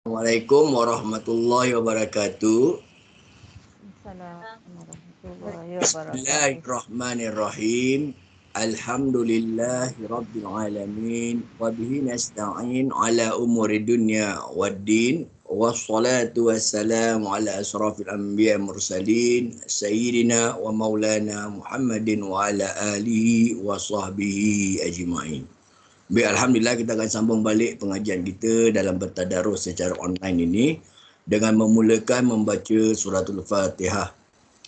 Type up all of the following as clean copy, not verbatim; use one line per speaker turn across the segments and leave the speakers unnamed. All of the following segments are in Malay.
Assalamualaikum warahmatullahi wabarakatuh.
Assalamualaikum warahmatullahi wabarakatuh.
Bismillahirrahmanirrahim. Alhamdulillahi rabbil alamin. Wa bihi nasta'in ala umuri dunya waddin. Wassalatu wassalamu ala asrafil anbiya mursalin. Sayyidina wa maulana Muhammadin wa ala alihi wa sahbihi ajma'in. Baik, Alhamdulillah kita akan sambung balik pengajian kita dalam bertadarus secara online ini dengan memulakan membaca suratul Fatihah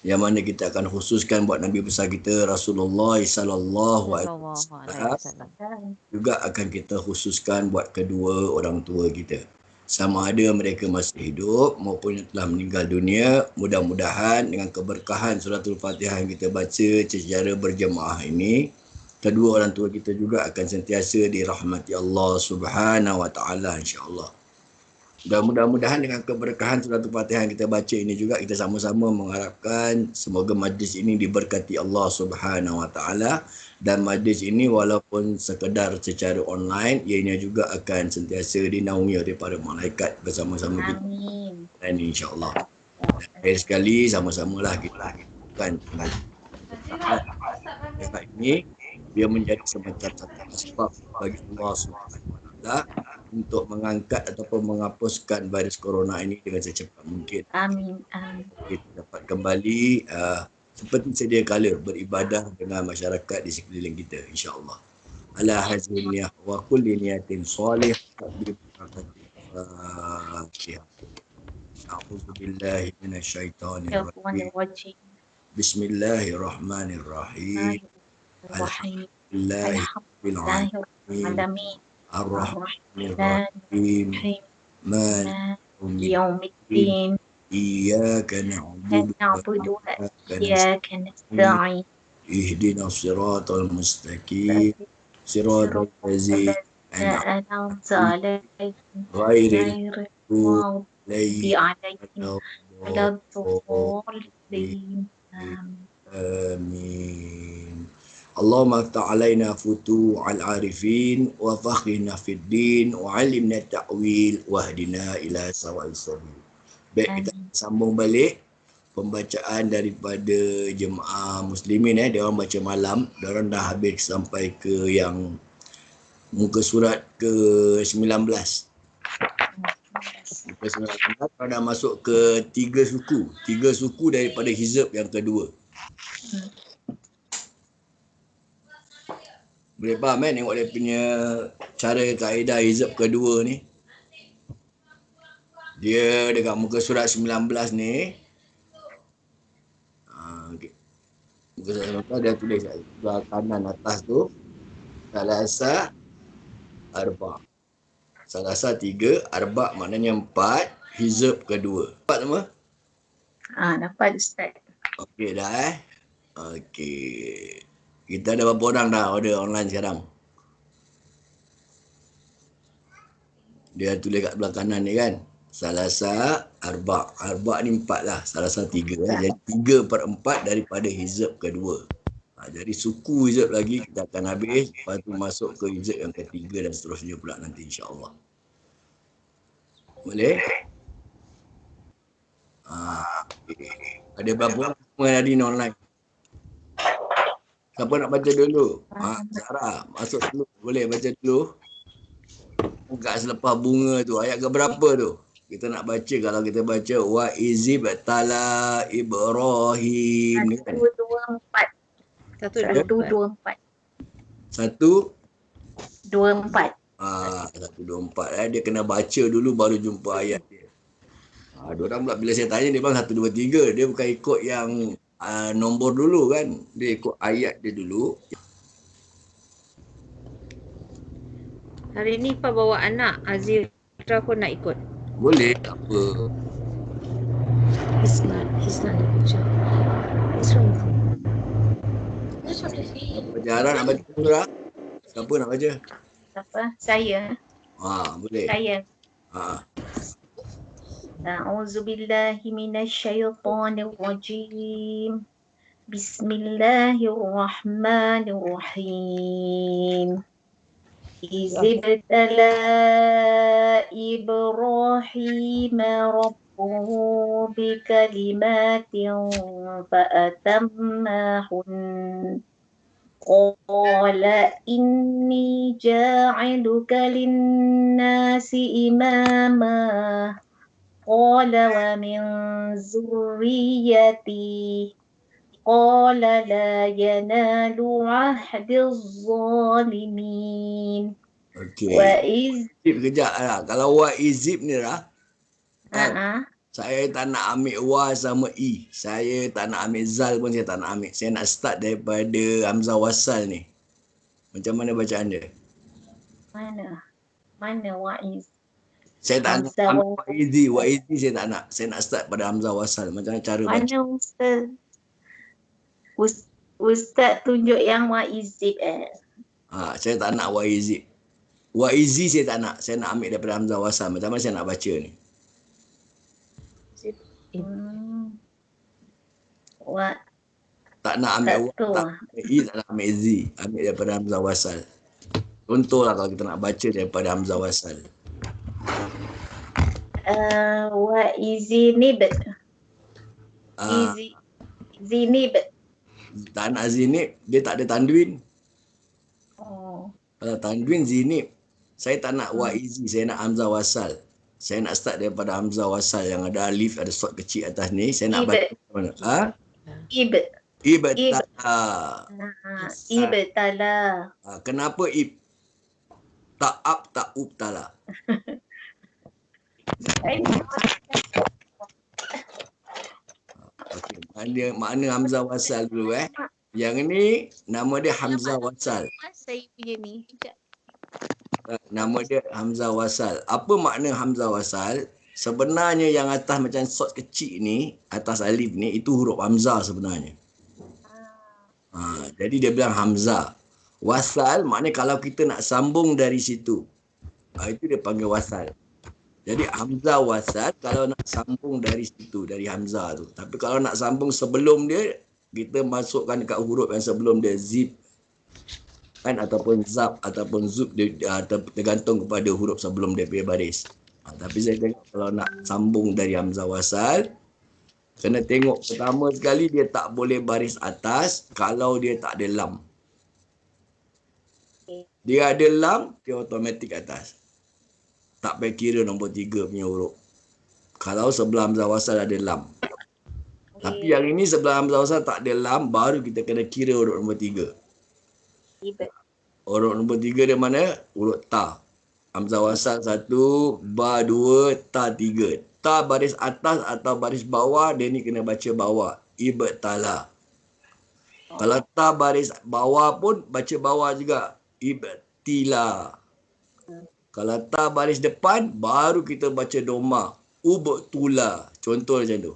yang mana kita akan khususkan buat Nabi besar kita Rasulullah sallallahu alaihi wasallam, juga akan kita khususkan buat kedua orang tua kita. Sama ada mereka masih hidup maupun telah meninggal dunia, mudah-mudahan dengan keberkahan suratul Fatihah yang kita baca secara berjemaah ini, kedua orang tua kita juga akan sentiasa dirahmati Allah Subhanahu wa taala insya-Allah. Dan mudah-mudahan dengan keberkahan suratul Fatihah yang kita baca ini juga kita sama-sama mengharapkan semoga majlis ini diberkati Allah Subhanahu wa taala, dan majlis ini walaupun sekedar secara online ianya juga akan sentiasa dinaungi oleh para malaikat bersama-sama kita. Amin insya-Allah. Baik sekali, sama-samalah kita lakukan tempat ini. Dia menjadi semacam satu sebab bagi Allah SWT untuk mengangkat ataupun menghapuskan virus corona ini dengan secepat mungkin.
Amin.
Kita dapat kembali seperti sedia kala beribadah dengan masyarakat di sekeliling kita insya-Allah. Ala haziniyah wa kulli niyatin salih bi barakati Fatihah. A'udzu billahi minasyaitonir rajim. Bismillahirrahmanirrahim. Alhamdulillahirrahmanirrahim. Ar-Rahmanirrahim. Maliki yaumiddin. Iyyaka na'budu wa iyyaka nasta'in. Ihdinas siratal mustaqim. Siratal ladzina an'amta 'alaihim ghairil maghdubi 'alaihim waladdallin. Amin. Allahumma aftah alaina futuhal arifin wa fakhina fid din wa 'allimna ta'wil wahdina ila sawa'is sabil. Baik, kita sambung balik pembacaan daripada jemaah muslimin. Dia orang baca malam, dia orang dah habis sampai ke yang muka surat ke-19. Muka surat 19 dah masuk ke 3 suku. 3 suku daripada hizab yang kedua. Boleh faham kan tengok dia punya cara kaedah hizab kedua ni. Dia dekat muka surat 19 ni, muka surat 19 dia tulis sebelah kanan atas tu salasa arba. Salasa 3, arba maknanya 4, hizab kedua. Dapat semua?
Dapat Ustaz.
Okey dah Okey. Kita ada berapa orang dah order online sekarang? Dia tulis kat belah kanan ni kan. Salasa arba. Arba ni 4 lah. Salasa 3 Jadi 3/4 daripada hizab kedua. Jadi suku hizab lagi kita akan habis. Lepas tu masuk ke hizab yang ketiga dan seterusnya pula nanti insya-Allah. Boleh? Okay. Ada berapa orang hari ni online? Siapa nak baca dulu? Sarah, masuk dulu. Boleh baca dulu. Kat selepas bunga tu, ayat ke berapa tu? Kita nak baca, kalau kita baca wa izib tala Ibrahim.
124. 124.
124. 124. Dia kena baca dulu baru jumpa ayat dia. Diorang pula bila saya tanya dia bang 1, 2, 3. Dia bukan ikut yang nombor dulu kan. Dia ikut ayat dia dulu.
Hari ni Pak bawa anak Azira pun nak ikut.
Boleh, tak apa.
He's not a picture. What's wrong?
Baca Arab nak baca surah? Siapa nak baca?
Siapa? Saya.
Boleh.
Saya. A'udzu billahi minasyaitonir rajim. Bismillahirrahmanirrahim. Izibtala Ibrahim Rabbuhu bikalimatin fa'atammahun. Qala inni ja'iluka linnasi imama. Qala wa min zurriyati. Qala la yanalu ahdiz zalimin.
Okey.
Wa iz
Izib kejap lah. Kalau wa izib ni lah, kan?
uh-uh.
Saya tak nak ambil wa sama i. Saya tak nak ambil zal pun saya tak nak ambil. Saya nak start daripada hamzah wasal ni. Macam mana bacaan dia?
Mana wa iz?
Saya tak nak
Hamzah
ambil wa izi. Wa izi saya tak nak. Saya nak start pada hamzah wasal. Macam mana cara baca?
Mana Ustaz? Ustaz tunjuk yang wa izib
Saya tak nak wa izi. Wa izi saya tak nak. Saya nak ambil daripada hamzah wasal. Macam mana saya nak baca ni?
Wa
Tak nak ambil wa,
tu.
tak ambil i, tak nak ambil zi. Ambil daripada hamzah wasal. Contohlah kalau kita nak baca daripada hamzah wasal.
Wa izinib.
Ah,
Zinib.
Tak nak zinib, dia tak ada tanwin.
Oh.
Kalau tanwin zinib, saya tak nak wa izi, saya nak hamzah wasal. Saya nak start daripada hamzah wasal yang ada alif, ada sod kecil atas ni. Saya nak baca macam mana?
Ib.
Ibtala.
Ibtala.
Kenapa ib? Tak up, tak ubtala. Okay. Makna hamzah wasal dulu Yang ni nama dia hamzah wasal.
Saya punya ni.
Nama dia hamzah wasal. Apa makna hamzah wasal? Sebenarnya yang atas macam sod kecil ni, atas alif ni, itu huruf hamzah sebenarnya. Jadi dia bilang hamzah. Wasal maknanya kalau kita nak sambung dari situ. Itu dia panggil wasal. Jadi hamzah wasal kalau nak sambung dari situ, dari hamzah tu. Tapi kalau nak sambung sebelum dia, kita masukkan dekat huruf yang sebelum dia, zip. Kan, ataupun zap, ataupun zub, dia tergantung kepada huruf sebelum dia punya baris. Tapi saya tengok kalau nak sambung dari hamzah wasal, kena tengok pertama sekali dia tak boleh baris atas kalau dia tak ada lam. Dia ada lam, dia automatik atas. Tak payah kira nombor 3 punya huruf. Kalau sebelah hamzah wasal ada lam. Tapi yang ini sebelah hamzah wasal tak ada lam, baru kita kena kira huruf nombor 3. Huruf nombor 3 dia mana? Huruf ta. Hamzah wasal 1, ba 2, ta 3. Ta baris atas atau baris bawah, dia ni kena baca bawah. Ibtala. Kalau ta baris bawah pun baca bawah juga. Ibtila. Kalau ta baris depan, baru kita baca doma. Ubtula. Contoh macam tu.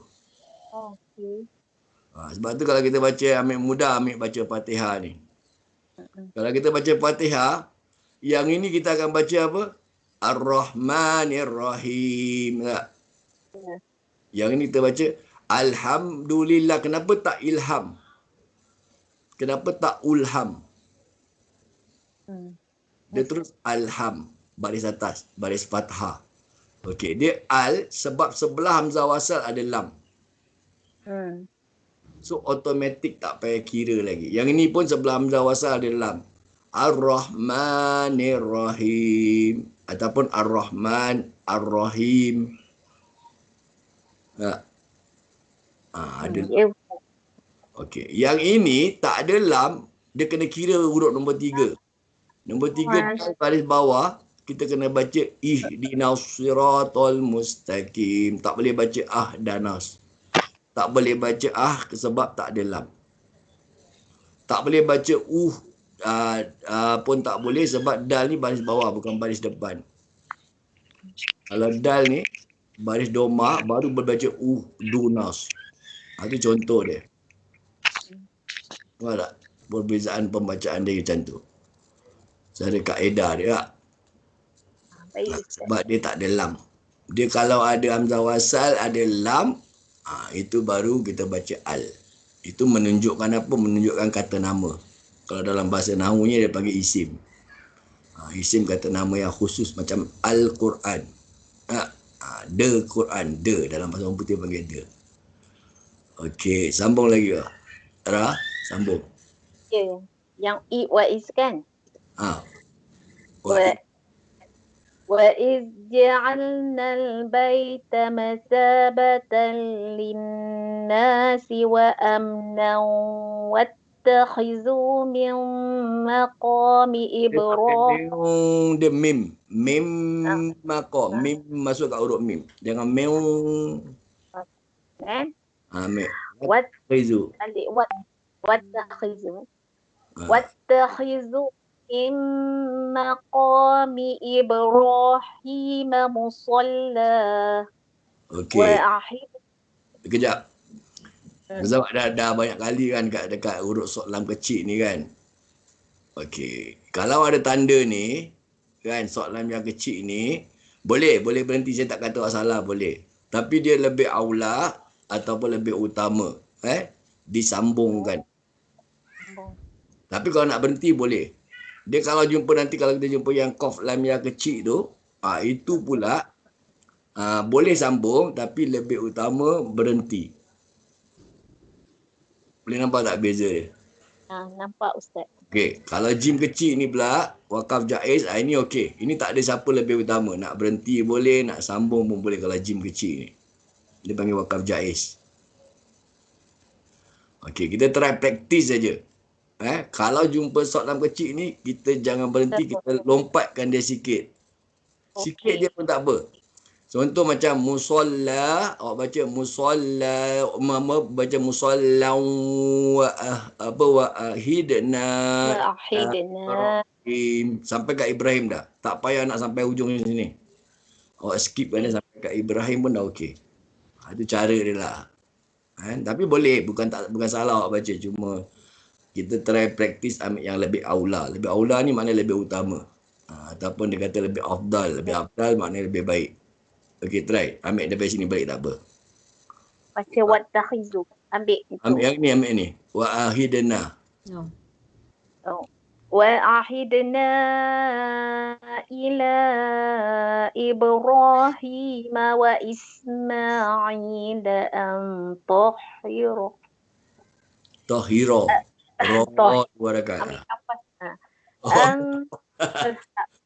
Sebab tu kalau kita baca ambil mudah, ambil baca Fatihah ni. Kalau kita baca Fatihah, yang ini kita akan baca apa? Ar-Rahmanir-Rahim. Yang ini kita baca Alhamdulillah. Kenapa tak ilham? Kenapa tak ulham? Dia terus alham. Baris atas, baris fathah. Okey, dia al sebab sebelah hamzah wasal ada lam. So automatik tak payah kira lagi. Yang ini pun sebelah hamzah wasal ada lam. Ar-Rahmanir-Rahim ataupun Ar-Rahman Ar-Rahim. Ada. Okey, yang ini tak ada lam, dia kena kira huruf nombor 3. Nombor 3 baris bawah, kita kena baca ihdinas siratal mustaqim. Tak boleh baca ahdanas. Tak boleh baca sebab tak ada lam. Tak boleh baca pun tak boleh sebab dal ni baris bawah bukan baris depan. Kalau dal ni baris doma baru berbaca dunas. Itu contoh dia. Nampak tak? Perbezaan pembacaan dia macam tu. Secara kaedah dia. Sebab dia tak ada lam. Dia kalau ada hamzah wasal, ada lam, itu baru kita baca al. Itu menunjukkan apa? Menunjukkan kata nama. Kalau dalam bahasa nahunya dia panggil isim. Isim kata nama yang khusus macam Al-Quran. The Quran. The dalam bahasa orang putih panggil the. Okey, sambung lagi ke? Ra, sambung.
Ya. Yang I wa is kan?
Ha.
وَإِذْ جَعَلْنَا الْبَيْتَ مَثَابَةً لِلنَّاسِ وَأَمْنًا وَاتَّخِذُوا مِنْ مَقَامِ
Dia pakai
إِبْرَاهِيمَ
meong, dia mim. Mim mako. Mim masuk kat huruf mim. Jangan meong. Mim. Khizu.
وَاتَّخِذُوا وَاتَّخِذُوا مِنْ مَقَامِ إِبْرَاهِيمَ مُصَلًّى
Okey.
وَأَحِلُّ
Kejap. Sebab dah banyak kali kan dekat huruf so'lam kecil ni kan. Okey. Kalau ada tanda ni, kan, so'lam yang kecil ni, boleh berhenti. Saya tak kata salah, boleh. Tapi dia lebih aula ataupun lebih utama. Disambungkan. Tapi kalau nak berhenti, boleh. Dia kalau kita jumpa yang qaf lam yang kecil tu, itu pula boleh sambung tapi lebih utama berhenti. Boleh nampak tak beza dia?
Nampak Ustaz.
Okey, kalau jim kecil ni pula, wakaf jaiz, ini okey. Ini tak ada siapa lebih utama. Nak berhenti boleh, nak sambung pun boleh kalau jim kecil ni. Dia panggil wakaf jaiz. Okey, kita try praktis saja. Kalau jumpa soalan kecil ni, kita jangan berhenti, kita lompatkan dia sikit. Sikit je pun tak apa. Contoh macam musalla, awak baca musalla, baca musalla wa ahidna sampai kat Ibrahim dah. Tak payah nak sampai hujung sini. Awak skip kan sampai kat Ibrahim pun dah okey. Itu cara dia lah. Tapi boleh, bukan salah awak baca, cuma kita try praktis ambil yang lebih aula. Lebih aula ni maknanya lebih utama. Ataupun dia kata lebih afdal. Lebih afdal maknanya lebih baik. Okey, try. Ambil daripada sini balik tak apa.
Baca wattakhizu. Ambil itu.
Ambil yang ni. Wa ahidna.
وَأَعِدْنَا إِلَى إِبْرَاهِيمَ وَإِسْمَاعِيلَ أَنْ طَهِّرَ
Tahira. Roh dua rakaat.
Ambil nafas.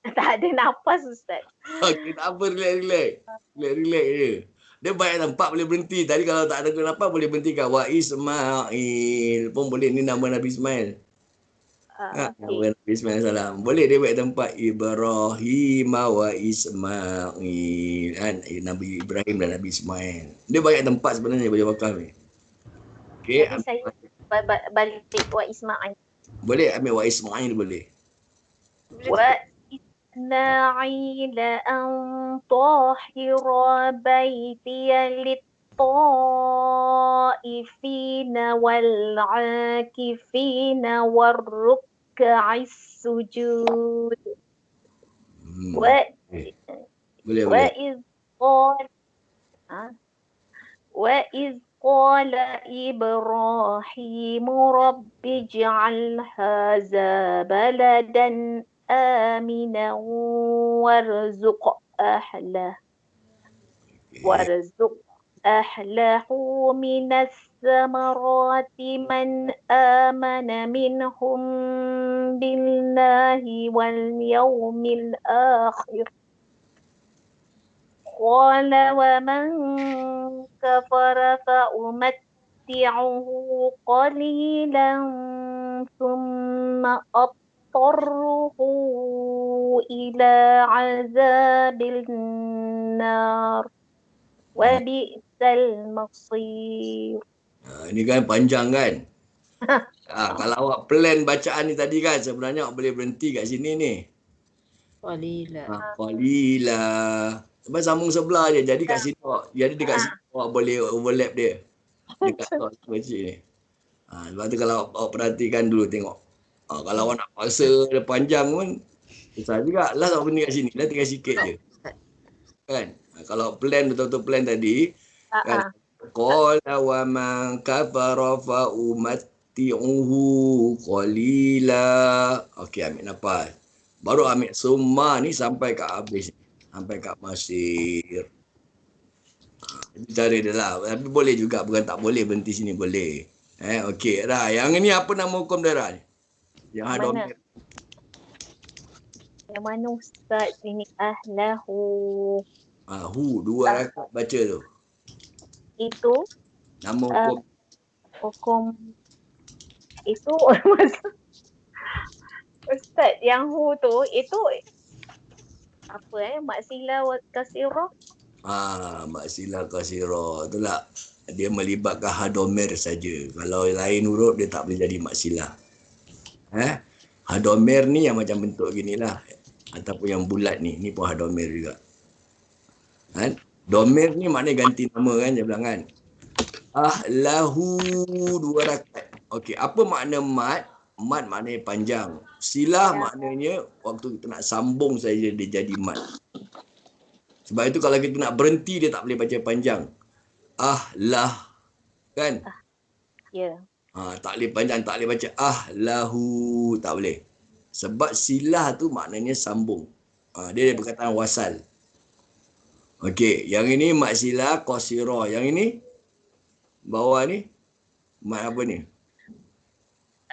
Tak ada nafas Ustaz.
Okey, tak apa, relax. Relax je. Dia banyak tempat boleh berhenti. Tadi kalau tak ada kenapa boleh berhenti kat Wa Ismail. Pun boleh, ni nama Nabi Ismail. Nama Nabi Ismail salam. Boleh dia banyak tempat. Ibrahim wa Ismail. Nabi Ibrahim dan Nabi Ismail. Dia banyak tempat sebenarnya baca wakaf ni. Okey.
Jadi saya balik Wa Ismail.
Boleh ambil Wa Ismail boleh.
Wa إسماعيل أن طهر بيتي للطائفين والعاكفين والركع السجود وإذ قال إبراهيم رب اجعل هذا بلدا آمنا وارزق أهله من الثمرات من آمن منهم بالله واليوم الآخر قال ومن كفر فأمتعه قليلا ثم أضطره إلى عذاب النار وبئس المصير.
Ini kan panjang kan? Kalau awak plan bacaan ni tadi kan, sebenarnya awak boleh berhenti kat sini ni. Qalila. Sebab sambung sebelah je. Jadi kat sini dekat sini awak boleh overlap dia. Dekat awak baca ni. Sebab tu kalau awak perhatikan dulu tengok. Kalau awak nak paksa dia panjang pun susah juga. Last awak berhenti kat sini. Dah tinggal sikit je. Kan? Kalau plan betul-betul plan tadi. Kan? Qala wa man kafara fa umatti'uhu qalila. Okey, ambil nafas. Baru ambil summa ni sampai kat habis. Sampai kat Masir. Itu cara dia lah. Tapi boleh juga, bukan tak boleh berhenti sini, boleh. Okey dah. Yang ni apa nama hukum dia Ran? Yang
Yang mana?
hadomir.
Yang mana Ustaz ini? Ahlahu.
Dua rakaat baca tu.
Itu
Nama hukum.
hukum itu Ustaz, yang hu tu itu apa maksilah wa kasirah?
Maksilah kasira. Itulah. Dia melibatkan hadomir saja. Kalau lain huruf dia tak boleh jadi maksilah. Hadomir ni yang macam bentuk gini lah. Ataupun yang bulat ni. Ni pun hadomir juga. Domir ni maknanya ganti nama kan, dia bilang kan. Ahlahu 2 rakaat. Okey, apa makna mat? Mat maknanya panjang. Silah maknanya waktu kita nak sambung saja dia jadi mat. Sebab itu kalau kita nak berhenti dia tak boleh baca panjang. Ahlah. Kan?
Ya.
Tak boleh panjang, tak boleh baca ahlahu, tak boleh. Sebab silah tu maknanya sambung. Dia perkataan wasal. Okey, yang ini mat silah qasira. Yang ini bawah ni mat apa ni?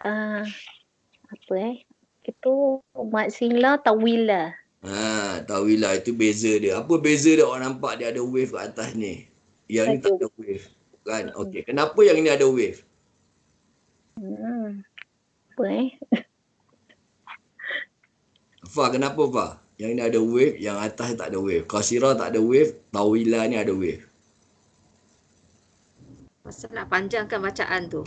Apa Itu maksilah tawilah.
Tawilah itu beza dia. Apa beza dia? Orang nampak dia ada wave kat atas ni. Yang ni tak ada wave. Kan? Okey, kenapa yang ni ada wave?
Apa
Fa, kenapa Fa? Yang ni ada wave, yang atas tak ada wave. Qasira tak ada wave, tawilah ni ada wave.
Pasal nak panjangkan bacaan tu.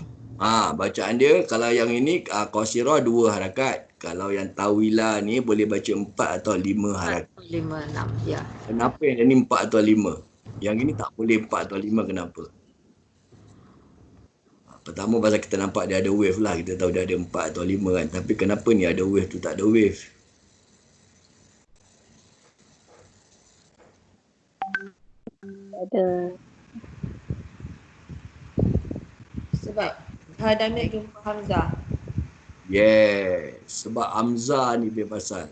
Bacaan dia kalau yang ini qasira 2 harakat. Kalau yang tawilah ni boleh baca 4 atau 5 harakat.
5, 6, ya.
Kenapa yang ni 4 atau 5? Yang ini tak boleh 4 atau 5, kenapa? Pertama pasal kita nampak dia ada wave lah. Kita tahu dia ada 4 atau 5 kan. Tapi kenapa ni ada wave tu tak ada wave?
Ada.
Sebab hadamir jumpa Hamzah.
Yes. Sebab Hamzah ni dia pasal.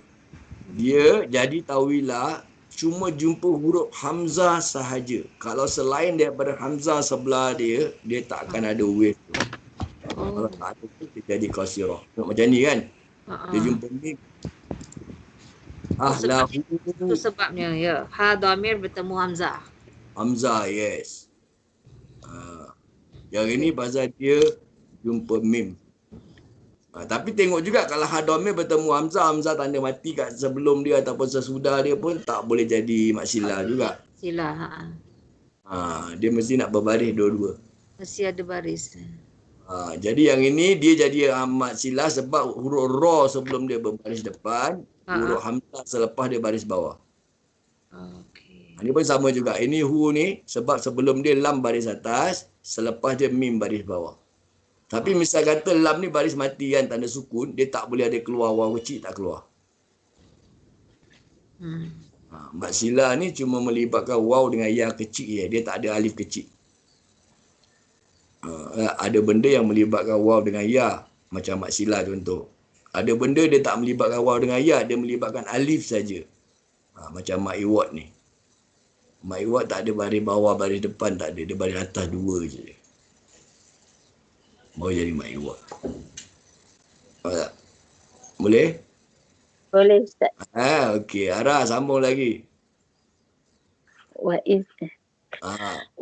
Dia jadi tawilah cuma jumpa huruf Hamzah sahaja. Kalau selain daripada Hamzah sebelah dia, dia tak akan ada wave tu. Kalau tak ada tu, dia jadi qasirah. Macam ni kan? Dia jumpa ni.
Itu sebabnya, ya. Hadamir bertemu Hamzah.
Hamzah, yes. Yang ini pasal dia jumpa mim. Tapi tengok juga kalau hadomir bertemu Hamzah, Hamzah tanda mati kat sebelum dia ataupun sesudah dia pun tak boleh jadi maksilah juga.
Silah.
Dia mesti nak berbaris dua-dua.
Mesti ada baris.
Jadi yang ini dia jadi maksilah sebab huruf ra sebelum dia berbaris depan, huruf Hamzah selepas dia baris bawah.
Okey.
Ini pun sama juga. Ini hu ni sebab sebelum dia lam baris atas, selepas dia mim baris bawah. Tapi misal kata lam ni baris mati kan, tanda sukun, dia tak boleh ada keluar waw kecil, tak keluar. Maksilah ni cuma melibatkan waw dengan ya kecil je. Dia tak ada alif kecil. Ada benda yang melibatkan waw dengan ya, macam maksilah contoh. Ada benda dia tak melibatkan waw dengan ya, dia melibatkan alif saja. Macam ma'iwat ni. Ma'iwat tak ada baris bawah, baris depan tak ada. Dia baris atas 2 je. Baru jadi ma'iwat. Boleh?
Boleh Ustaz.
Okey. Ara, sambung lagi.
Wa iz.
20.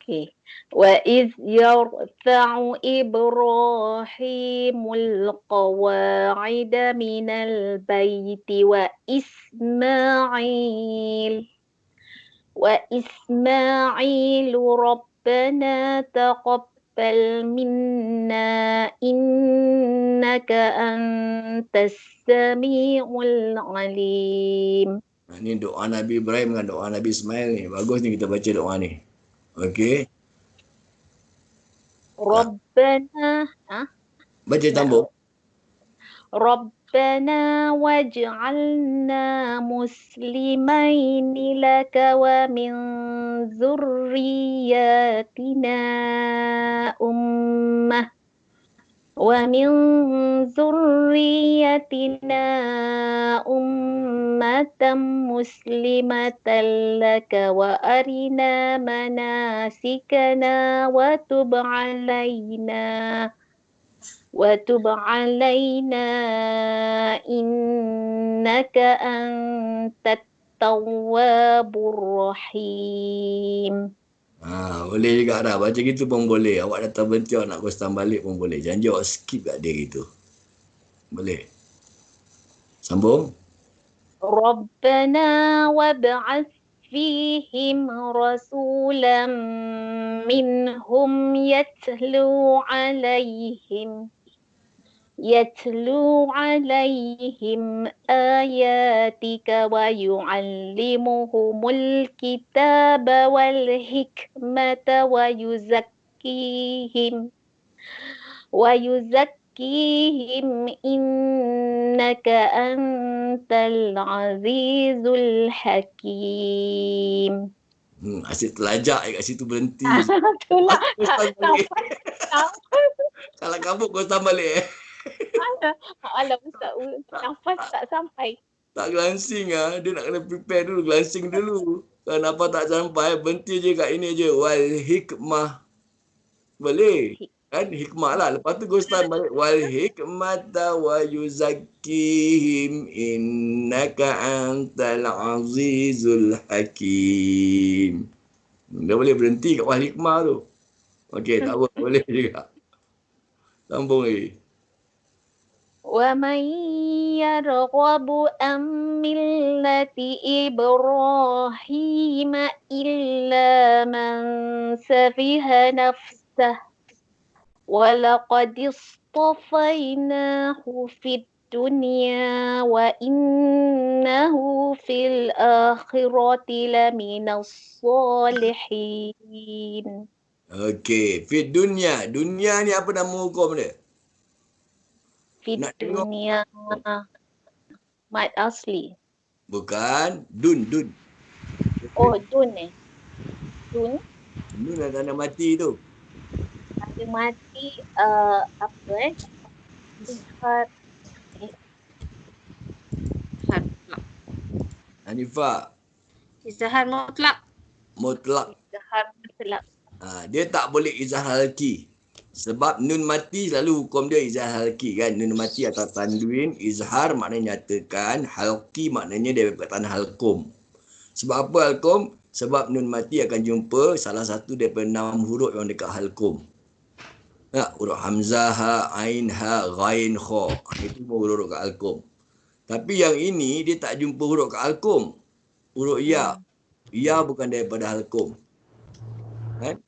Okay. Wa iz yarfa'u Ibrahimul qawa'ida minal baiti wa Ismailu Rabbana taqabbal minna innaka antas sami'ul alim.
Ini doa Nabi Ibrahim dengan doa Nabi Ismail ni. Bagus ni kita baca doa ni. Okey.
Rabbana.
Baca sambung.
Rabbana waj'alna muslimaini laka wa min zurriyatina ومن ذريتنا أمة مسلمة لك وأرنا مناسكنا وتب علينا إنك أنت التواب الرحيم.
Boleh juga dah. Baca gitu pun boleh. Awak datang berhenti, awak nak kostam balik pun boleh. Janji awak skip kat dia gitu. Boleh. Sambung.
ربنا وابعث فيهم رسولا منهم يتلو عليهم آياتك ويعلمهم الكتاب والحكمة ويزكيهم إنك أنت العزيز الحكيم.
Asyik telajak kat situ berhenti.
Itulah
Kostam balik. Kalau kabut kostam balik.
Alah Ustaz, nafas tak sampai.
Tak glancing dia nak kena prepare dulu, glancing dulu. Kalau apa tak sampai, berhenti je kat ini je. Wal hikmah. Boleh. Kan hikmah lah. Lepas tu kostam balik. Wal hikmata wa yuzakkihim innaka antal azizul hakim. Dah boleh berhenti kat wal hikmah tu. Okey, tak apa. Boleh juga. Sambung lagi.
ومن يرغب عن ملة إبراهيم إلا من سفه نفسه ولقد اصطفيناه في الدنيا وإنه في الآخرة لمن الصالحين.
Okey, fit dunia. Dunia ni apa nama hukum dia?
Fi
Nak tengok.
dunia mat asli.
Bukan. Dun.
Oh, dun eh. Dun
Dun dah tanda mati tu.
ada mati apa Izhar
Mutlak.
Hanifah.
Izhar mutlak.
Mutlak.
Izhar mutlak.
Dia tak boleh izhar halki. Sebab nun mati selalu hukum dia izhar halki kan. Nun mati atau tanwin. Izhar maknanya nyatakan. Halki maknanya dia perkataan halkum. Sebab apa halkum? Sebab nun mati akan jumpa salah satu daripada 6 huruf yang dekat halkum. Huruf hamzah, ha, ain, ha, ghain, kha. Itu huruf kat halkum. Tapi yang ini dia tak jumpa huruf kat halkum. Huruf ya. Ya bukan daripada halkum. Kan?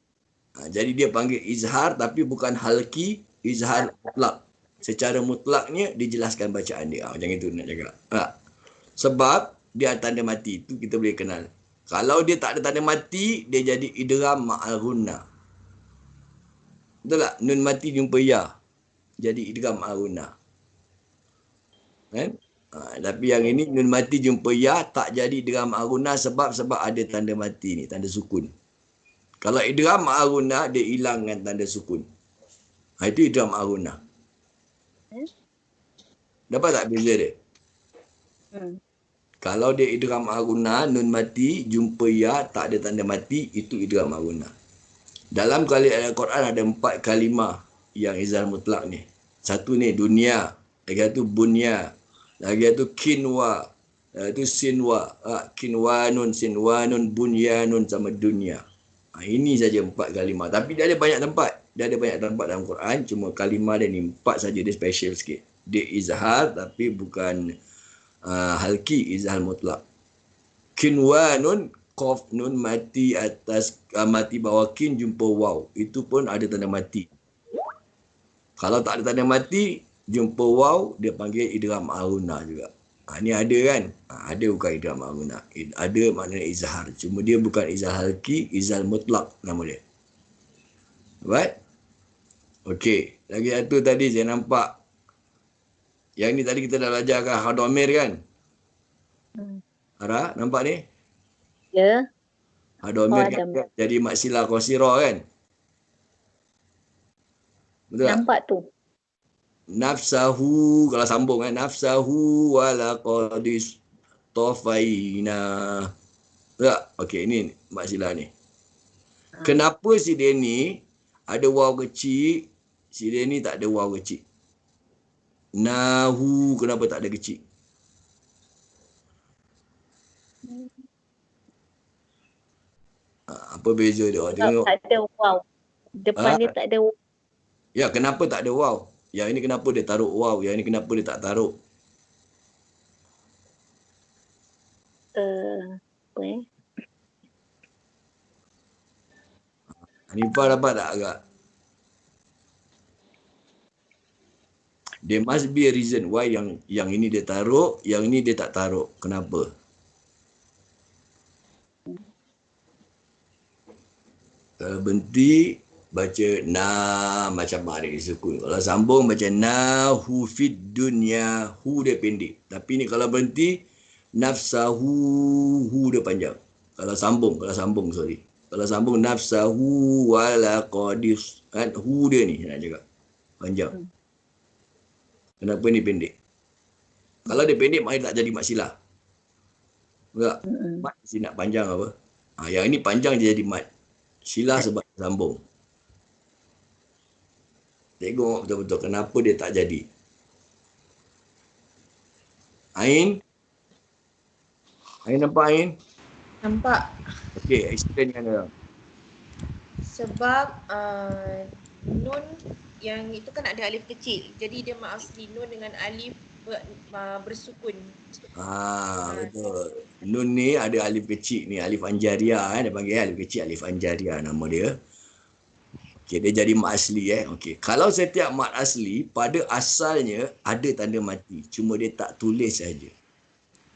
Jadi dia panggil izhar tapi bukan halki, izhar mutlak. Secara mutlaknya dijelaskan bacaan dia. Macam itu nak cakap. Sebab dia ada tanda mati. Itu kita boleh kenal. Kalau dia tak ada tanda mati, dia jadi idgham ma'al gunna. Betul tak? Nun mati jumpa ya. Jadi idgham ma'al gunna. Kan? Tapi yang ini nun mati jumpa ya tak jadi idgham ma'al gunna sebab ada tanda mati ni, tanda sukun. Kalau idgham ma'al gunna dia hilangkan tanda sukun. Itu idgham ma'al gunna. Dapat tak beza dia? Kalau dia idgham ma'al gunna, nun mati jumpa ya tak ada tanda mati, itu idgham ma'al gunna. Dalam Al-Quran ada 4 kalimah yang izhar mutlak ni. Satu ni dunia, lagi satu bunya, lagi satu kinwa, lagi satu sinwa, sinwanun, bunyanun sama dunia. Ini saja 4 kalimah. Tapi dia ada banyak tempat. Dia ada banyak tempat dalam Quran. Cuma kalimah dia ni 4 saja. Dia special sikit. Dia izhar tapi bukan halki, izhar mutlak. Kinwanun, qaf nun mati atas mati bawah kin jumpa waw. Itu pun ada tanda mati. Kalau tak ada tanda mati, jumpa waw, dia panggil idgham ma'al juga. Ni ada kan? Ada bukan idgham ma'al. Ada maknanya izhar. Cuma dia bukan izhar halki, izhar mutlak nama dia. Right? Okey. Lagi satu tadi saya nampak. Yang ni tadi kita dah belajarkan hadomir kan? Ara, nampak ni?
Ya.
Hadomir kan jadi maksilah qasirah kan? Betul tak?
Nampak tu.
nafsahu, kalau sambung nafsahu walaqadis tofaina. Tak? Okey, ini Mak Sila ni. Kenapa si Denny ada waw kecil, si Denny tak ada waw kecil? Nahu, kenapa tak ada kecil? Apa beza dia?
Sebab
Tengok.
tak ada wow. Depan dia tak ada wow.
Ya, kenapa tak ada waw? Yang ini kenapa dia taruh waw? Yang ini kenapa dia tak taruh?
Apa
Hanifah dapat tak agak? There must be a reason why yang ini dia taruh, yang ini dia tak taruh. Kenapa? Kalau berhenti, baca na macam mari sukun. Kalau sambung baca nahu fid dunya, hu dia pendek. Tapi ni kalau berhenti, nafsahu, hu dia panjang. Kalau sambung sorry. Kalau sambung nafsahu wala qadis, kan hu dia ni nak cakap. Panjang. Kenapa ni pendek? Kalau dia pendek, mari tak jadi mak silah. Enggak. Mat mesti nak panjang apa? Yang ini panjang dia jadi mat. Silah sebab sambung. Tengok betul-betul kenapa dia tak jadi. Ain? Ain nampak Ain?
Nampak.
Okey, explain kan dia.
Sebab nun yang itu kan ada alif kecil. Jadi dia mak asli nun dengan alif bersukun.
Betul. Nun ni ada alif kecil ni, alif anjaria dia panggil alif kecil, alif anjaria nama dia. Okey, dia jadi mat asli Okey. Kalau setiap mat asli pada asalnya ada tanda mati, cuma dia tak tulis saja.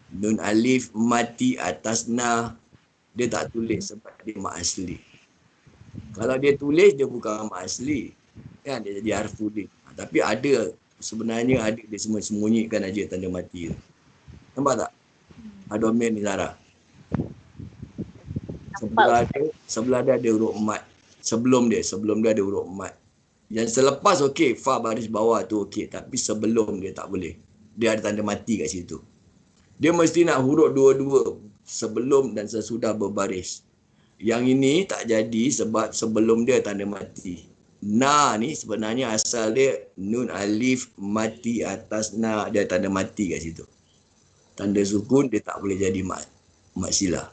Nun alif mati atas na, dia tak tulis sebab dia mat asli. Kalau dia tulis dia bukan mat asli. Kan dia jadi harfu din. Tapi ada sebenarnya ada dia sembunyikan aja tanda mati tu. Nampak tak? Hadomir ni Zara. Sebelah dia ada huruf mat. Sebelum dia ada huruf mat. Yang selepas okey, fa baris bawah tu okey, tapi sebelum dia tak boleh. Dia ada tanda mati kat situ. Dia mesti nak huruf dua-dua sebelum dan sesudah berbaris. Yang ini tak jadi sebab sebelum dia tanda mati. Na ni sebenarnya asal dia nun alif mati atas na, dia tanda mati kat situ. Tanda sukun dia tak boleh jadi mat silah.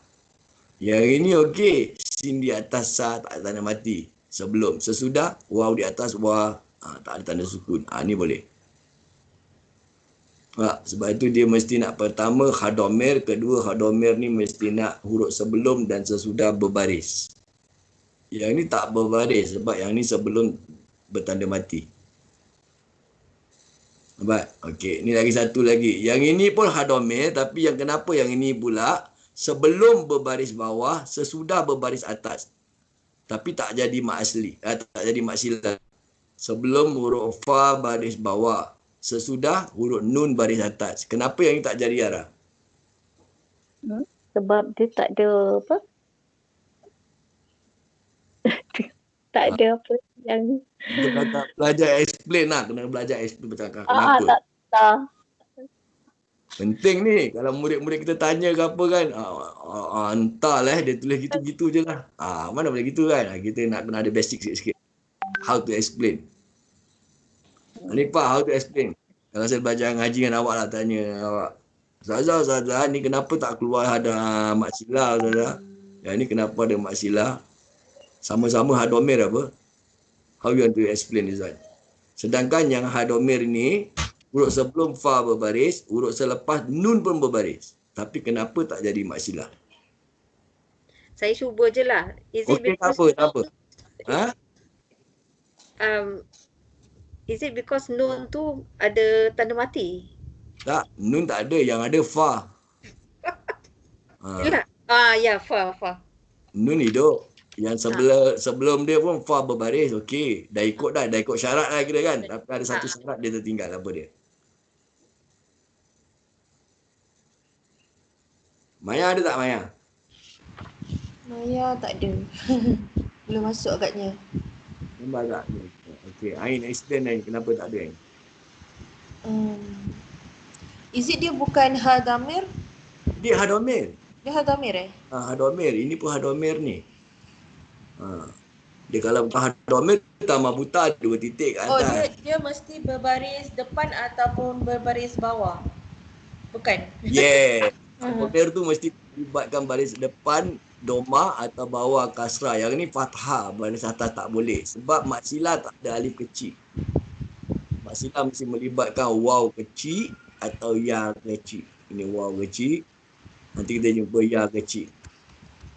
Yang ini okey, sin di atas sa tak ada tanda mati. Sebelum, sesudah waw di atas wa tak ada tanda sukun. Ni boleh. Sebab itu dia mesti nak pertama hadomir, kedua hadomir ni mesti nak huruf sebelum dan sesudah berbaris. Yang ni tak berbaris sebab yang ni sebelum bertanda mati. Nampak? Okey, ni lagi satu lagi. Yang ini pun hadomir, tapi yang kenapa yang ini pula sebelum berbaris bawah, sesudah berbaris atas. Tapi tak jadi mak asli, tak jadi mak silah. Sebelum huruf fa baris bawah, sesudah huruf nun baris atas. Kenapa yang ini tak jadi Ara?
Sebab dia tak ada apa? Tak ada apa yang
Kita belajar explain lah. Kena belajar explain bercakap kenapa.
tak.
Penting ni. Kalau murid-murid kita tanya ke apa kan. Entahlah dia tulis gitu-gitu je lah. Mana boleh gitu kan. Kita nak kena ada basic sikit-sikit. How to explain. Hanifah, how to explain. Kalau saya belajar ngaji dengan awak lah tanya awak. Ustazah, ni kenapa tak keluar ada mak silah Ustazah? Yang ni kenapa ada mak silah? Sama-sama hadomir apa? How you want to explain this one? Sedangkan yang hadomir ni, huruf sebelum fa berbaris, huruf selepas nun pun berbaris. Tapi kenapa tak jadi mak silah?
Saya cuba je lah. Is it
Okey, tak
because
apa.
Is it because nun tu ada tanda mati?
Tak, nun tak ada. Yang ada fa.
Yalah. Ya, fa.
Nun hidup. Yang sebelum dia pun fa berbaris. Okey. Dah ikut syarat lah kira kan. Tapi ada satu syarat dia tertinggal. Apa dia? Maya ada tak Maya?
Maya tak ada. Belum masuk agaknya.
Nampak tak? Okey. Ain explain Ain. Kenapa tak ada Ain?
Is it dia bukan hadamir?
Dia hadomir.
Dia hadamir
Hadomir. Ini pun hadomir ni. Dia kalau bukan hadomir, tambah buta 2 titik kat
Oh,
atas.
dia mesti berbaris depan ataupun berbaris bawah. Bukan?
Yeah. Hadomir tu mesti libatkan baris depan doma atau bawah kasrah. Yang ni fathah, baris atas tak boleh. Sebab maksilah tak ada alif kecil. Maksilah mesti melibatkan waw kecil atau ya kecil. Ini waw kecil. Nanti kita jumpa ya kecil.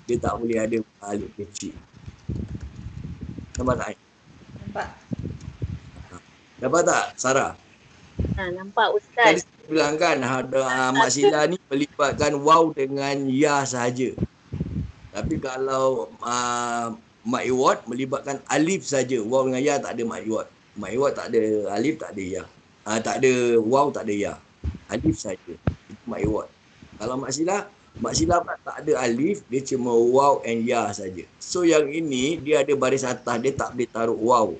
Dia tak boleh ada alif kecil. Nampak tak?
Nampak?
Nampak tak, Sarah?
Nampak
Tadi
Ustaz.
saya bilang kan, maksilah ni melibatkan waw dengan ya sahaja. Tapi kalau mak iwad melibatkan alif saja. Waw dengan ya tak ada mak iwad. Mak iwad tak ada alif, tak ada ya. Tak ada waw, tak ada ya. Alif saja. Itu mak iwad. Kalau maksilah pula tak ada alif, dia cuma waw and ya saja. So yang ini dia ada baris atas, dia tak boleh taruh waw.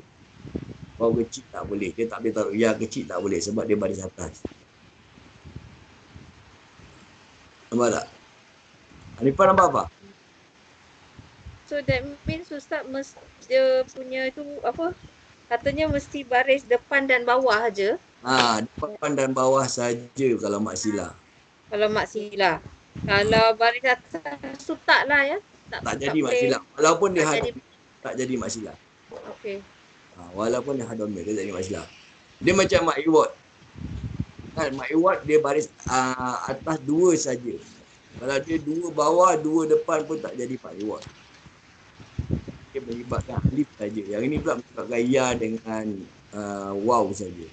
Waw kecil tak boleh. Dia tak boleh taruh ya kecil tak boleh sebab dia baris atas. Nampak tak? Hanifah nampak apa?
So that means Ustaz dia punya tu apa? Katanya mesti baris depan dan bawah aja.
Depan dan bawah saja kalau maksilah.
Kalau maksilah. Kalau baris atas tu taklah ya.
Tak jadi maksilah. Walaupun dia
tak jadi.
tak jadi maksilah.
Okey.
Walaupun dia hadomir, dia tak jadi maksilah. Dia macam mak iwad. Kan, mak iwad dia baris atas 2 saja. Kalau dia 2 bawah, 2 depan pun tak jadi mak iwad. Dia melibatkan alif saja. Yang ini pula melibatkan ya dengan waw saja.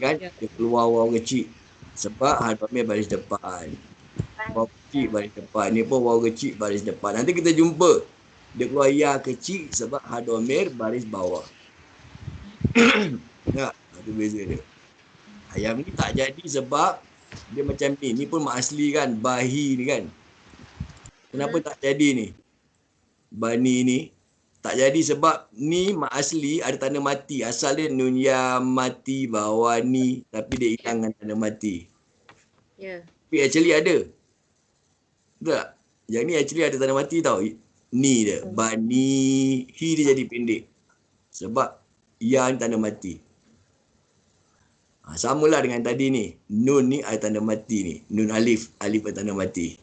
Kan? Dia keluar waw kecil. Sebab hadomir baris depan. Waw kecil baris depan. Ni pun waw kecil baris depan. Nanti kita jumpa. Dia keluar ya kecil sebab hadomir baris bawah. Tak? Itu beza dia. Yang ni tak jadi sebab dia macam ni. Ni pun mak asli kan. Bahi ni kan. Kenapa tak jadi ni? Bani ni. Tak jadi sebab ni mak asli ada tanda mati. Asal dia nun ya mati bawah ni. Tapi dia hilangkan tanda mati.
Ya.
Tapi actually ada. Betul tak? Yang ni actually ada tanda mati tau. Ni dia. Bani. Hi dia jadi pendek. Sebab ya ni tanda mati. Samalah dengan tadi ni. Nun ni ada tanda mati ni. Nun alif. Alif ada tanda mati.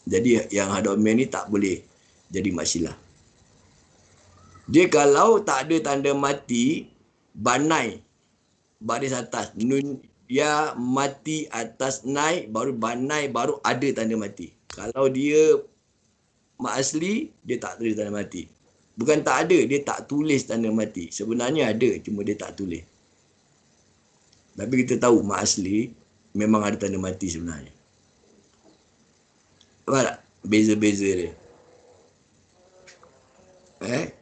Jadi yang hadomir ni tak boleh jadi maksilah. Dia kalau tak ada tanda mati, banai. Baris atas. Nun ya mati atas naik. Baru banai. Baru ada tanda mati. Kalau dia mak asli, dia tak tulis tanda mati. Bukan tak ada, dia tak tulis tanda mati. Sebenarnya ada, cuma dia tak tulis. Tapi kita tahu mak asli memang ada tanda mati sebenarnya. Nampak tak? Beza-beza dia.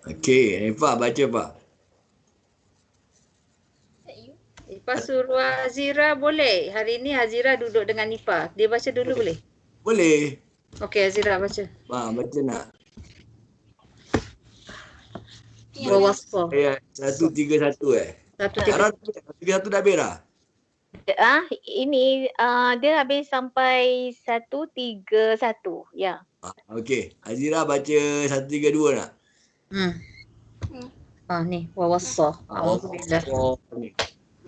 Okey, Hanifah baca apa?
Lepas suruh Hazira boleh. Hari ni Hazira duduk dengan Nipa. Dia baca dulu boleh?
Boleh.
Okey, Hazira baca.
Baca nak.
Wawasfa.
Ayat 131 Sarah 131 dah habis dah?
Ini dia habis sampai 131. Ya.
Okey, Hazira baca 132 nak?
Ni wawasfa. Alhamdulillah.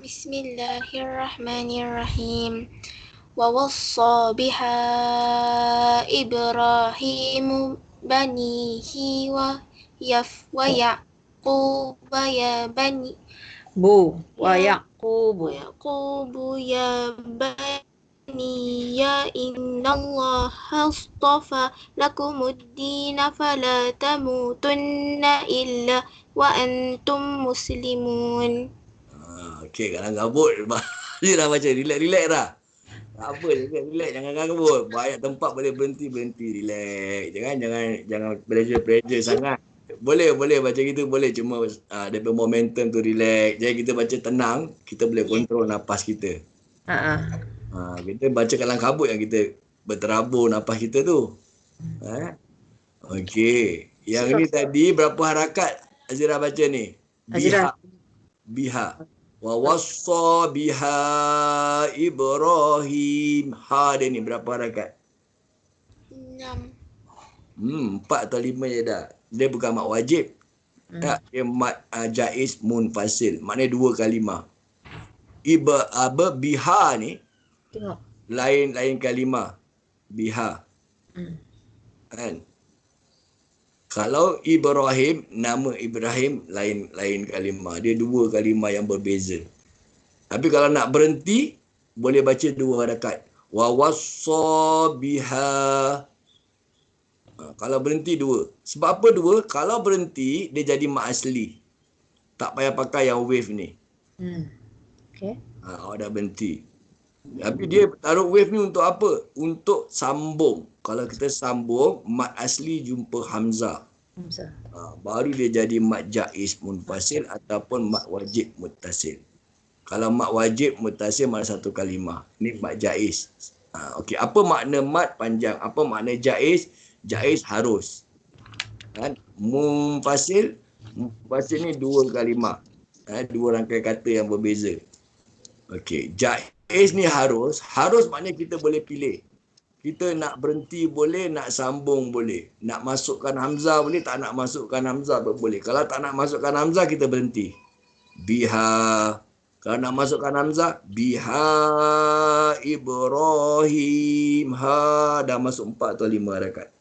Bismillahirrahmanirrahim. ووصى بها إبراهيم بنيه ويعقوب يا بني ويعقوب يا بني إن الله اصطفى لكم الدين فلا تموتن إلا وأنتم مسلمون.
Okey, kalau gabut dia dah baca. Relax dah. Tak apa, relax, jangan gabut. Banyak tempat boleh berhenti, relax. Jangan pressure sangat. Boleh baca gitu, boleh. Cuma daripada momentum tu relax. Jadi kita baca tenang, kita boleh kontrol nafas kita. Kita baca kalang kabut yang kita berterabur nafas kita tu. Okey. Yang ni tadi berapa harakat Azira baca ni? Biha. Wa wassa biha Ibrahim. Ha dia ni berapa harakat?
6.
4 atau 5 je dah. Dia bukan mat wajib. Tak, dia mat jaiz munfasil. Maknanya 2 kalimah. Biha ni
Tengok.
lain kalimah. Biha. Kan? Kalau Ibrahim, nama Ibrahim lain kalimah. Dia 2 kalimah yang berbeza. Tapi kalau nak berhenti, boleh baca 2 harakat. Wa wassa biha. Kalau berhenti 2. Sebab apa 2? Kalau berhenti, dia jadi mat asli. Tak payah pakai yang wave ni.
Okay.
Awak dah berhenti. Tapi dia taruh wave ni untuk apa? Untuk sambung. Kalau kita sambung, mat asli jumpa hamzah. Baru dia jadi mat jaiz munfasil ataupun mat wajib muttasil. Kalau mat wajib muttasil mana 1 kalimah. Ni mat jaiz. Okey, apa makna mat panjang? Apa makna jaiz? Jaiz harus. Kan? Munfasil ni 2 kalimah. 2 rangkai kata yang berbeza. Okey, jaiz ni harus. Harus maknanya kita boleh pilih. Kita nak berhenti boleh, nak sambung boleh. Nak masukkan hamzah boleh, tak nak masukkan hamzah pun boleh. Kalau tak nak masukkan hamzah, kita berhenti. Biha. Kalau nak masukkan hamzah, biha Ibrahim. Ha, dah masuk 4 atau 5 harakat.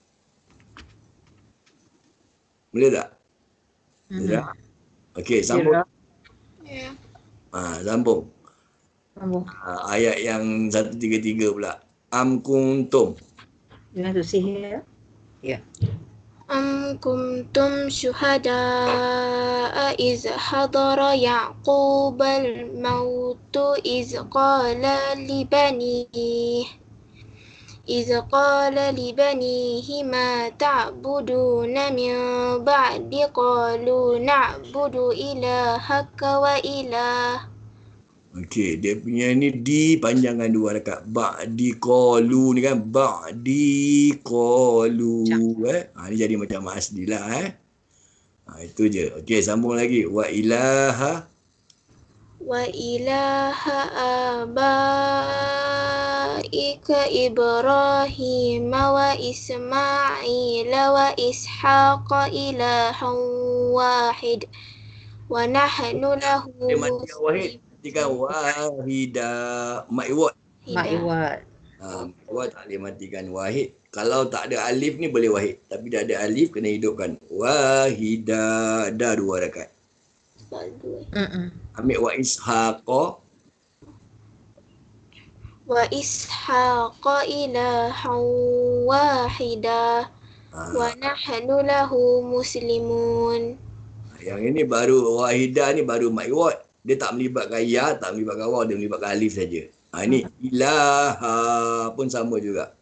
Boleh tak? Boleh tak? Okey, sambung.
Ya.
Sambung. Ayat yang 133 pula. Am kuntum.
Jangan tu sihir ya.
Am kuntum syuhada'a iz hadara Ya'qubal mautu iz qala libanihi ma ta'buduna min ba'di qalu na'budu ilahaka wa ilah.
Okey, dia punya ni di panjangan 2 harakat. Ba'di qalu ni kan, ba'di qalu. Ni jadi macam asli lah. Itu je. Okey, sambung lagi. Wa ilaha abaika Ibrahim wa Ismail wa Ishaqa ilahan wahid wa nahnu lahu muslimun. Matikan wahida. Ma'iwat.
Ma'iwat.
Ma'iwat tak boleh matikan wahid. Kalau tak ada alif ni boleh wahid. Tapi dah ada alif kena hidupkan. Wahida. Dah 2 harakat. Ambil wa ishaqa.
Wa ishaqa ilahan wahida. Wa nahnu lahu muslimun.
Yang ini baru wahidah ni baru ma'iwat. Dia tak melibatkan ya, tak melibatkan waw, dia melibatkan alif saja. Ini ilaha pun sama juga.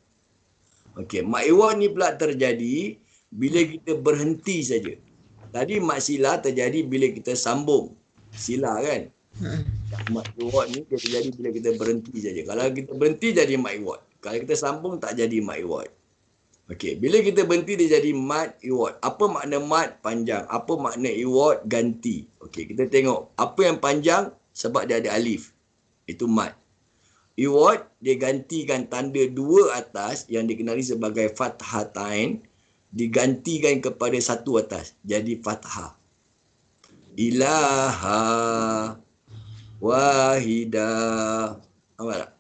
Okey, ma'iwat ni pula terjadi bila kita berhenti saja. Tadi mat sila terjadi bila kita sambung. Sila kan? Ma'iwat ni dia terjadi bila kita berhenti saja. Kalau kita berhenti jadi ma'iwat. Kalau kita sambung tak jadi ma'iwat. Okey, bila kita berhenti dia jadi mat iwad. Apa makna mat? Panjang. Apa makna iwad? Ganti. Okey, kita tengok. Apa yang panjang? Sebab dia ada alif. Itu mat. Iwad, dia gantikan tanda 2 atas yang dikenali sebagai fathatain, digantikan kepada 1 atas. Jadi fathah. Ilaha wahidah. Nampak tak?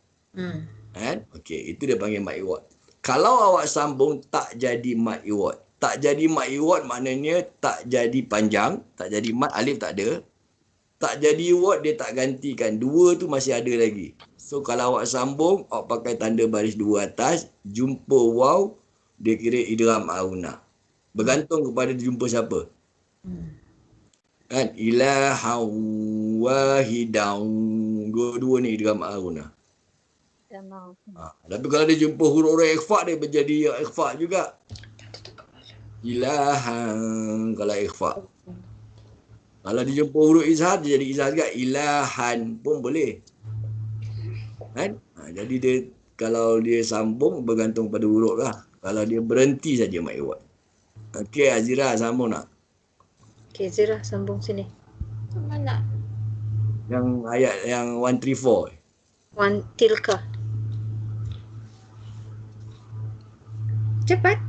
Kan? Okey, itu dia panggil mat iwad. Kalau awak sambung tak jadi mat iwad. Tak jadi mat iwad maknanya tak jadi panjang, tak jadi mat, alif tak ada. Tak jadi iwad dia tak gantikan. 2 tu masih ada lagi. So kalau awak sambung, awak pakai tanda baris 2 atas, jumpa waw, dia kira idgham auna. Bergantung kepada jumpa siapa. Kan? Ilaha wahidan. Dua-dua ni idgham auna. Tapi kalau dia jumpa huruf-huruf ikhfa dia menjadi ikhfa juga. Ilahan kalau ikhfa. Kalau dia jumpa huruf izhar dia jadi izhar juga. Ilahan pun boleh. Kan? Jadi dia kalau dia sambung bergantung pada huruf lah. Kalau dia berhenti saja mat iwad. Okey Azira sambung nak?
Okey Azira sambung sini.
Mana?
Yang ayat yang 134.
Wan tilka. Cepat.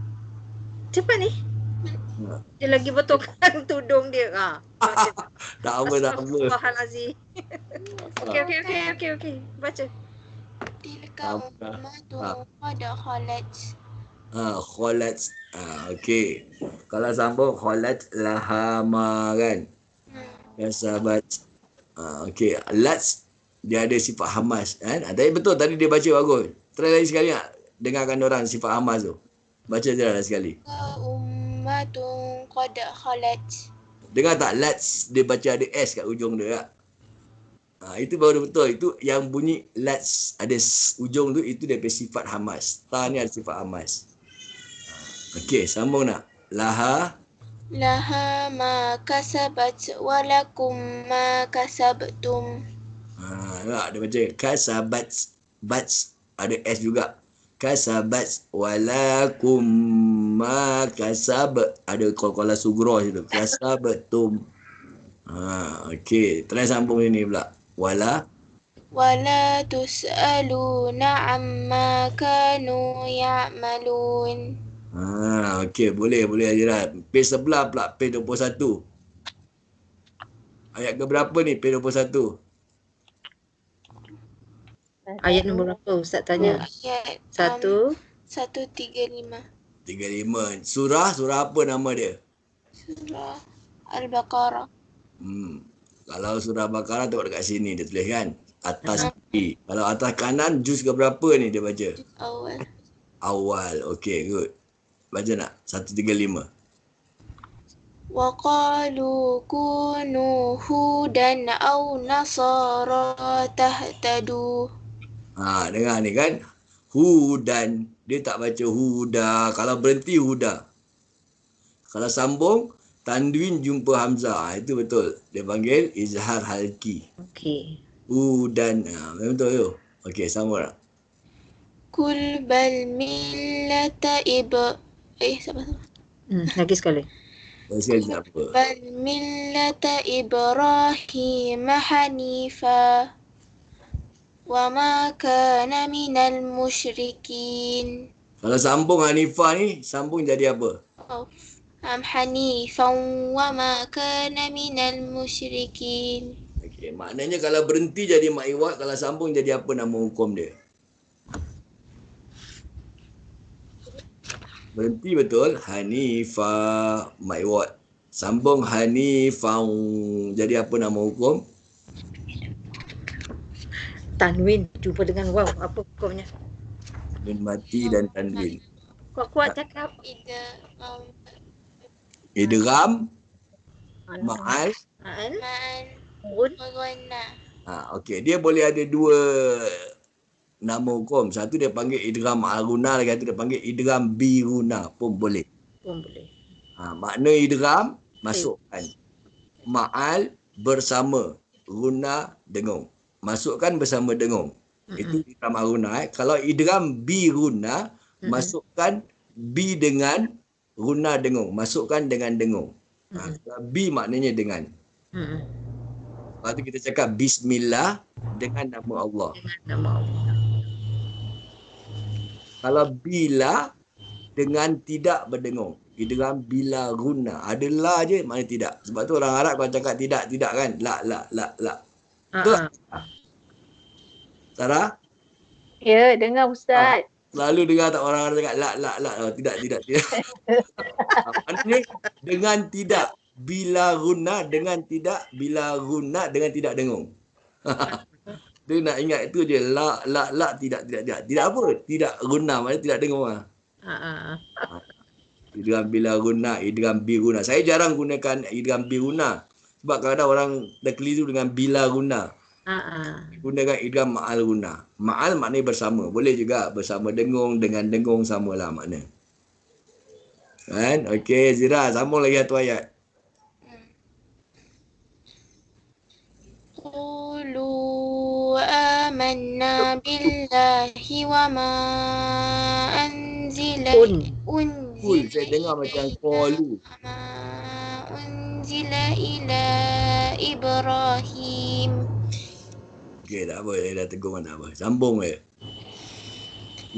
Cepat ni.
Ha.
Dia lagi betulkan tudung dia. Baca.
Tak apa, tak apa.
Astaghfirullahalazim. Okey. Baca.
تلك
Apa?
أمة قد خلت
Kholat. Okey. Kalau sambung kholat laha ma kan. Kasabat. Okey. Lats dia ada sifat hamas kan. Tapi betul tadi dia baca bagus. Try lagi sekali nak dengarkan orang sifat hamas tu. Baca je lah sekali.
أمة قد خلت
Dengar tak lats dia baca ada S kat ujung dia tak? Itu baru betul. Itu yang bunyi lats ada ujung tu itu dia punya sifat hamas. Ta ni ada sifat hamas. Okey, sambung nak. Laha
لها ما كسبت ولكم ما كسبتم
tak, dia baca kasabat bats ada S juga. Kasabat walakum ma kasab ada qalqalah sughra situ. Kasabatum. Okey, try sambung ini pula. Wala
ولا تسألون عما كانوا يعملون.
okey, boleh Hajirat. Page sebelah pula, page 21. Ayat ke berapa ni page 21?
Ayat nombor berapa Ustaz tanya?
Ayat
135.
35. Surah apa nama dia?
Surah Al-Baqarah.
Kalau surah Baqarah tengok dekat sini dia tulis kan. Atas kiri. Kalau atas kanan juz ke berapa ni dia baca?
Awal.
Awal. Okey, good. Baca nak. 135.
وقالوا كونوا هودا أو نصارى تهتدوا.
Dengar ni kan. Hudan. Dia tak baca huda. Kalau berhenti huda. Kalau sambung tanwin jumpa hamzah. Itu betul. Dia panggil izhar halki.
Okey.
Hudan. Memang betul tu. Okey, sambung tak?
Kul bal millata siapa?
Lagi sekali.
Sekali tak apa.
Bal millata Ibrahim hanifa wa ma kana minal musyrikin.
Kalau sambung Hanifah ni, sambung jadi apa?
Hanifan wa ma kana minal musyrikin.
Okey, maknanya kalau berhenti jadi ma'iwat, kalau sambung jadi apa nama hukum dia? Berhenti betul, Hanifah ma'iwat. Sambung Hanifah, jadi apa nama hukum?
Tanwin jumpa dengan waw. Apa hukumnya?
Nun mati dan tanwin.
Kuat-kuat cakap.
Idgham, ma'al.
Ma'al.
Un.
Okey, dia boleh ada dua nama hukum. Satu dia panggil idgham al-guna, lagi satu dia panggil idgham bi-guna pun boleh. Makna idgham masukkan ma'al bersama guna dengung. Masukkan bersama dengung. Itu idgham al-guna. Kalau idgham bi-guna masukkan bi dengan guna dengung. Masukkan dengan dengung. Bi maknanya dengan. Lepas tu kita cakap bismillah dengan nama Allah.
Nama Allah.
Kalau bila dengan tidak berdengung. Idgham bila guna. Ada la je mana tidak. Sebab tu orang Arab kalau cakap tidak kan. La. Betul tak? Sarah?
Ya, dengar Ustaz.
Selalu dengar tak orang Arab cakap la. Oh, tidak. Maknanya dengan tidak. Bila guna dengan tidak. Bila guna dengan tidak dengung. Dia nak ingat itu je. La, tidak. Tidak apa? Tidak guna. Maksudnya tidak dengung lah. Idgham bila guna, idgham bi guna. Saya jarang gunakan idgham bi guna. Sebab kadang orang dah keliru dengan bila guna. Gunakan idgham ma'al guna. Ma'al maknanya bersama. Boleh juga bersama dengung, dengan dengung samalah makna. Kan? Okey, Zira. Sambung lagi satu ayat.
Qulu amanna billahi wa ma unzila
Saya dengar macam qalu.
unzila ila Ibrahim
Okey, tak apa. Saya dah tegur mana apa. Sambung je.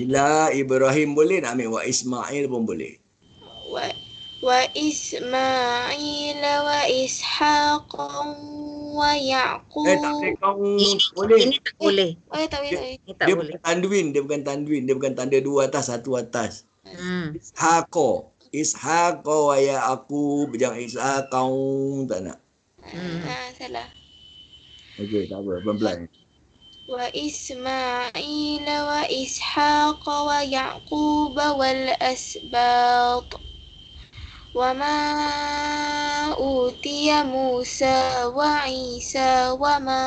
Ila Ibrahim boleh nak ambil. Wa Ismail pun boleh.
Wa Ismail wa Ishaq wa Yaqub.
Tak boleh kau. Boleh.
Ini tak boleh.
Oh, tak boleh.
Ini tak
Dia
boleh.
bukan tanwin. Dia bukan tanwin. Dia bukan tanda dua atas, satu atas. Ishaqo. Ishaqo wa Yaqub. Jangan Ishaqau. Tak nak.
Salah.
Okey, tak apa. Pelan-pelan.
Wa Ismail wa Ishaq wa Yaqub wal asbat. Wa ma utiya Musa wa Isa wa ma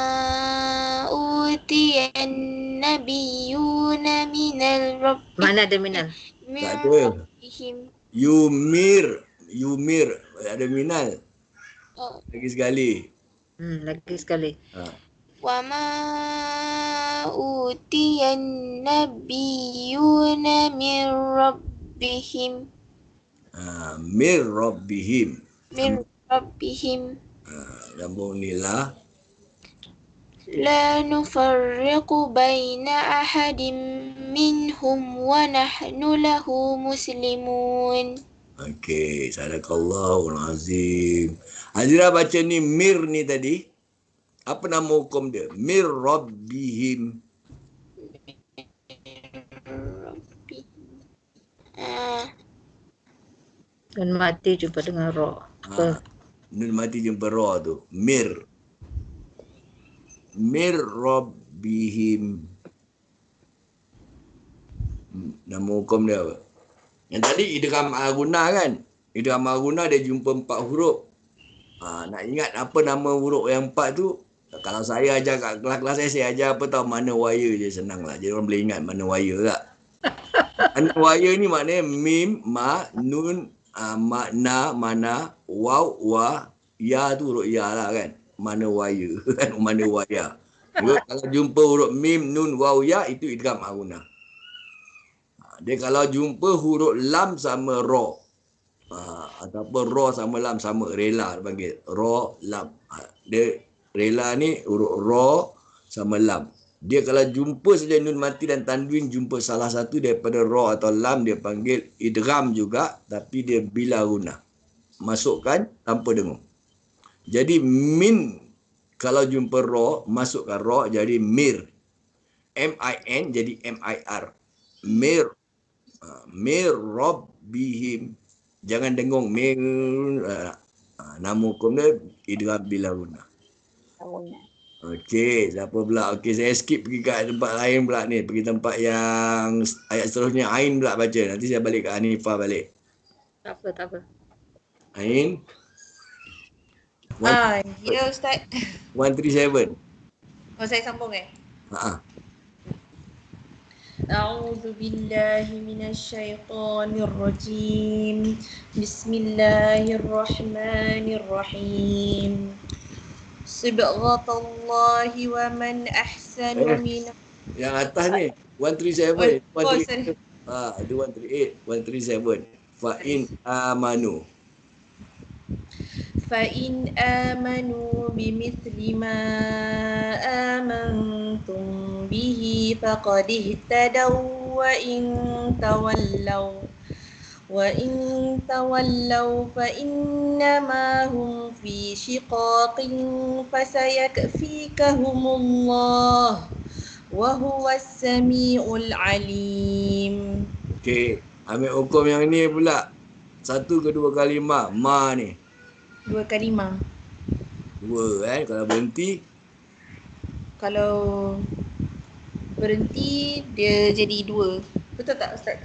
utiya an-nabiyyuna minal rabbi.
Mana ada minal?
Tak ada.
rabbihim.
Yumir. Ada minal.
Oh.
Lagi sekali.
Lagi sekali.
Wa ma utiya an-nabiyyuna min rabbihim.
Mir Rabbihim.
Min rabbihim.
Lambung ni lah.
La nufarriqu baina ahadin minhum wa nahnu lahu muslimun.
Okey, sadaqallahul azim. Azira baca ni mir ni tadi. Apa nama hukum dia? Mir Rabbihim.
Dan mati jumpa dengan roh. Apa?
Nun mati jumpa roh tu. Mir. Mir Rabbihim. Nama hukum dia apa? Yang tadi idgham al-guna kan? Idgham al-guna dia jumpa 4 huruf. Nak ingat apa nama huruf yang 4 tu? Kalau saya ajar kat kelas-kelas saya ajar apa tahu mana wire je, senang lah. Jadi orang boleh ingat mana wire tak? Mana wire ni maknanya mim, ma, nun, makna, mana, waw, wa, ya tu huruf ya lah kan. Mana wire kan, mana waya. Kalau jumpa huruf mim, nun, waw, ya itu idgham al-guna. Dia kalau jumpa huruf lam sama ro. Ataupun ro sama lam sama, rela dia panggil. Ro, lam. Dia rela ni huruf ro sama lam. Dia kalau jumpa saja nun mati dan tanwin, jumpa salah satu daripada ro atau lam, dia panggil idgham juga, tapi dia bila guna. Masukkan tanpa dengung. Jadi min kalau jumpa ro, masukkan ro jadi mir. M-I-N jadi M-I-R. Mir. Mir Rabbihim. Jangan dengung mir. Nama hukum dia idgham bila guna. Okey, siapa pula? Okey, saya skip pergi kat tempat lain pula ni. Pergi tempat yang ayat seterusnya. Ain pula baca. Nanti saya balik ke Hanifah balik.
Tak apa.
Ain.
Ya Ustaz.
137.
Oh, saya sambung أعوذ بالله من الشيطان الرجيم بسم الله الرحمن الرحيم صبغة الله ومن أحسن من
Yang atas ni 137.
sorry.
Ada 138, 137. Fa'in amanu.
فإن آمنوا بمثل ما آمنتم به فقد اهتدوا وإن تولوا فإنما هم في شقاق فسيكفيكهم الله وهو السميع العليم.
Okey, ambil hukum yang ni pula. Satu ke dua kalimah ma ni.
2 kalimah.
2 kalau berhenti.
Kalau berhenti dia jadi 2. Betul tak Ustaz?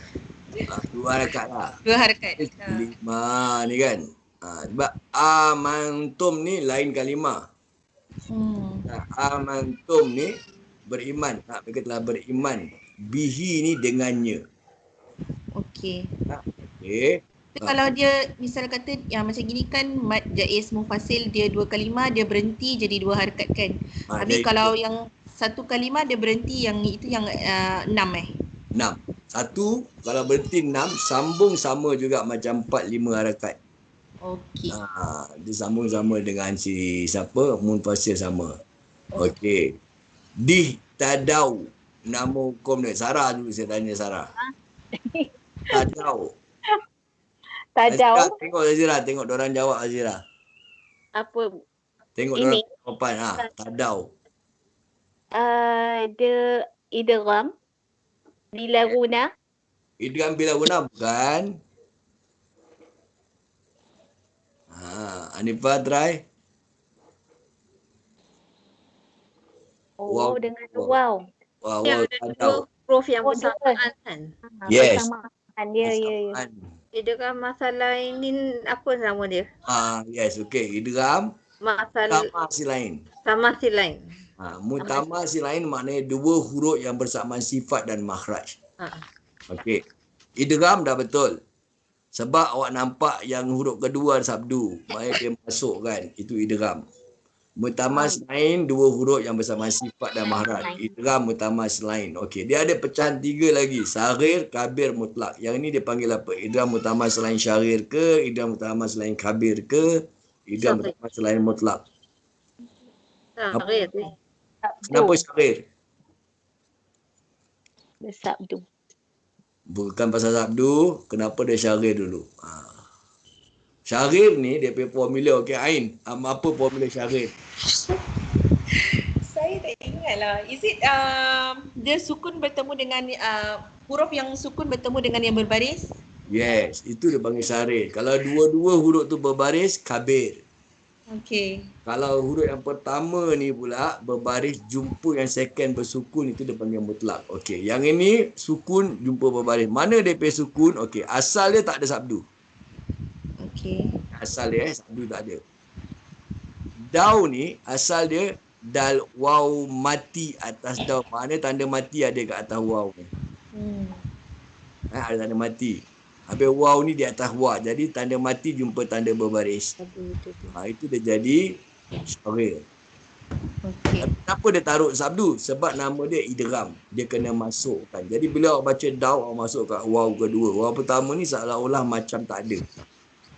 2 harakat lah.
2 harakat.
Kalimah ni kan. Sebab amantum ni lain kalimah. Amantum ni beriman. Mereka telah beriman. Bihi ni dengannya.
Okey.
Okey.
Kalau dia misal kata yang macam gini kan mad jaiz mufasil dia 2 kalimah dia berhenti jadi 2 harakat kan. Habis kalau yang 1 kalimah dia berhenti yang itu yang 6 6.
Satu kalau berhenti 6 sambung sama juga macam 4 5 harakat.
Okey.
Dia sambung sama dengan si siapa munfasil sama. Okey. Tadau. Nama hukum dia. Sarah dulu saya tanya Sarah. Tadau. Azira,
Tadau.
tengok Azira. Tengok diorang jawab Azira.
Apa?
Tengok
Ini.
diorang jawapan. Tadau.
The idgham. Bila guna.
Idgham bila guna bukan? Hanifah try.
Oh, dengan wow.
Wow,
Yang ada dua huruf yang bersamaan kan.
Yes.
Bersamaan. Ya.
Idgham masalah ini apa nama dia?
Yes, okey. Idgham
Masalah
sama si lain.
sama si lain.
Mutama si lain maknanya dua huruf yang bersamaan sifat dan makhraj. Okey. Idgham dah betul. Sebab awak nampak yang huruf kedua sabdu, maknanya dia masuk kan. Itu idgham. Mutamas lain dua huruf yang bersama sifat dan mahraj. Idgham mutamas lain. Okey, dia ada pecahan 3 lagi. Saghir, kabir, mutlak. Yang ini dia panggil apa? Idgham mutamas lain syaghir ke? Idgham mutamas lain kabir ke? Idgham mutamas lain mutlak.
Saghir.
Kenapa syaghir?
Bersabdu.
Bukan pasal sabdu, kenapa dia syaghir dulu? Syaghir ni dia punya formula. Okey Ain, apa formula syaghir?
Saya tak ingat lah. Is it dia sukun bertemu dengan huruf yang sukun bertemu dengan yang berbaris?
Yes, itu dia panggil syaghir. Kalau dua-dua huruf tu berbaris, kabir.
Okey.
Kalau huruf yang pertama ni pula berbaris jumpa yang second bersukun, itu dia panggil mutlak. Okey, yang ini sukun jumpa berbaris. Mana dia punya sukun? Okey, asal dia tak ada sabdu.
Okey.
Asal dia sabdu tak ada. Dau ni asal dia dal waw mati atas dau. Mana tanda mati ada kat atas waw ni. Ada tanda mati. Habis waw ni di atas wa. Jadi tanda mati jumpa tanda berbaris. Itu dia jadi syaghir.
Okey.
Kenapa dia taruh sabdu? Sebab nama dia idgham. Dia kena masukkan. Jadi bila awak baca dau, awak masuk kat waw kedua. Waw pertama ni seolah-olah macam tak ada.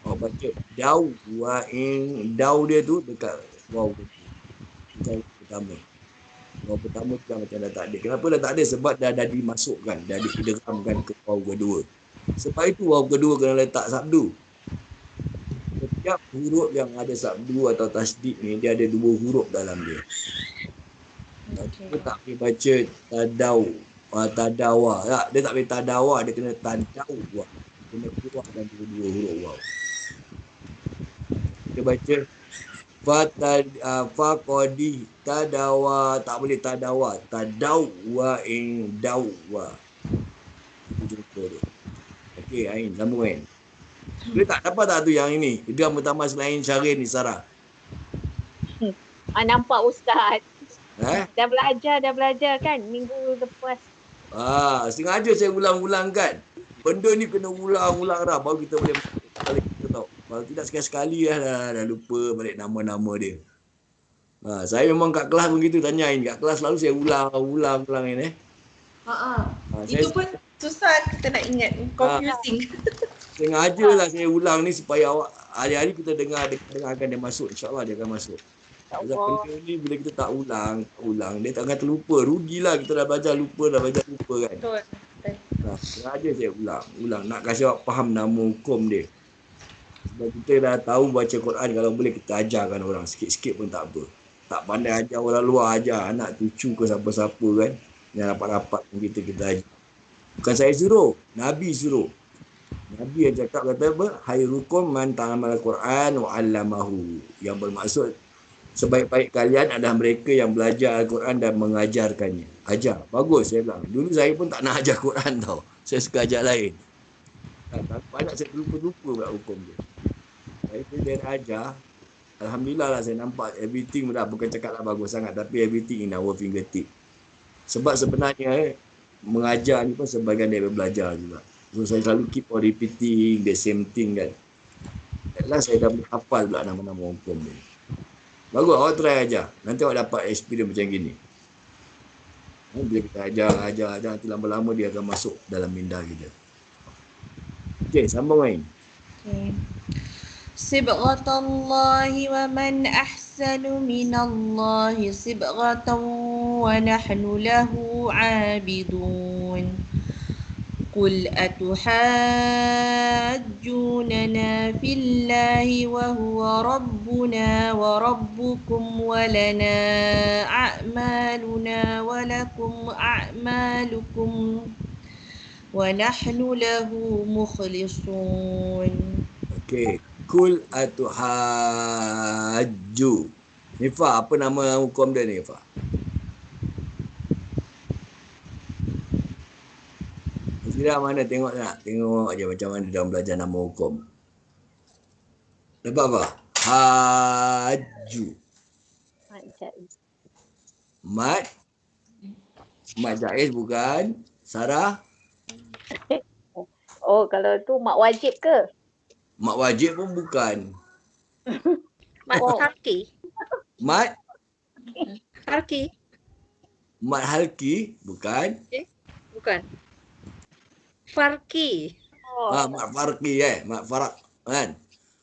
Awak baca dau wa in. Dau dia tu dekat waw kedua. Bukan pertama. Waw pertama tu macam dah tak ada. Kenapa dah tak ada? Sebab dah dimasukkan. Dah diidghamkan ke waw kedua. Sebab itu waw kedua kena letak sabdu. Setiap huruf yang ada sabdu atau tasdid ni, dia ada 2 huruf dalam dia. Kita tak boleh baca tadawa. Dia tak boleh tadawa, dia kena tadawa. Kena keluarkan 2 huruf waw. Dia baca faqadi tadawa, tak boleh tadawa. Tadawa in dawa. Itu jumpa dia. Okey, Ain, sambung Ain. Boleh tak dapat tak tu yang ini? Idgham mutamas lain syaghir ni Sarah.
Nampak Ustaz.
Dah
belajar kan minggu lepas.
Sengaja saya ulang-ulang kan. Benda ni kena ulang-ulang dah baru kita boleh balik kita tahu. Kalau tidak sekali-sekali dah lupa balik nama-nama dia. Saya memang kat kelas pun gitu tanyain. Kat kelas selalu saya ulang ni.
Itu pun susah kita nak ingat. Confusing.
Sengajalah saya ulang ni supaya awak hari-hari kita dengarkan dia masuk. InsyaAllah dia akan masuk. Sebab benda ni bila kita tak ulang, dia tak akan terlupa. Rugilah kita dah belajar lupa kan.
Betul.
Sengaja saya ulang. Nak kasi awak faham nama hukum dia. Sebab kita dah tahu baca Quran, kalau boleh kita ajarkan orang. Sikit-sikit pun tak apa. Tak pandai ajar orang luar, ajar anak cucu ke siapa-siapa kan. Yang rapat-rapat pun kita ajar. Bukan saya suruh, Nabi suruh. Nabi yang cakap kata apa? Khairukum man ta'amal Al-Quran wa 'allamahu. Yang bermaksud sebaik-baik kalian adalah mereka yang belajar Al-Quran dan mengajarkannya. Ajar. Bagus saya bilang. Dulu saya pun tak nak ajar Quran tau. Saya suka ajar lain. Banyak saya lupa-lupa pula hukum dia. Saya pun dia ajar. Alhamdulillah lah saya nampak everything dah, bukan cakap lah bagus sangat, tapi everything in our fingertip. Sebab sebenarnya mengajar ni pun sebagian daripada belajar juga. So saya selalu keep on repeating the same thing kan. At last saya dah boleh hafal pula nama-nama hukum ni. Bagus, awak try ajar. Nanti awak dapat experience macam gini. Bila kita ajar, nanti lama-lama dia akan masuk dalam minda kita. Okey, sambung lain.
Okay. Sibghatallahi wa man ahsanu minallahi sibghatan wa nahnu lahu abidun. Qul atuhajjunana fillahi wa huwa rabbuna wa rabbukum wa lana a'maluna wa lakum a'malukum wa nahnu lahu mukhlisun.
Okey. Kul atuhajju. Nifa, apa nama hukum dia ni, Nifa? Sira mana tengok tak? Tengok aja macam mana dalam belajar nama hukum. Dapat apa? Haju. Mat. Mat jaiz bukan? Sarah?
Oh, kalau tu mak wajib ke?
Mat wajib pun bukan.
Mat
Oh.
Harki.
Mat.
Harki.
Mat halki bukan.
Bukan. Farki.
Oh.
Mat farki Mat farak kan?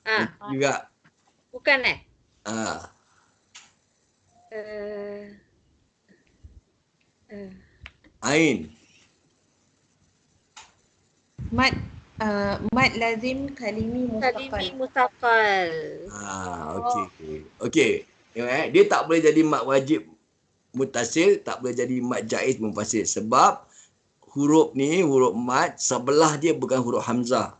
Ah,
Itu juga.
bukan
Ah. Ain.
Mat mat lazim kalimi
Kalimi
mustaqal.
mustaqal.
Okey. Okey. Tengok dia tak boleh jadi mat wajib mutasil, tak boleh jadi mat jaiz munfasil sebab huruf ni, huruf mat sebelah dia bukan huruf hamzah.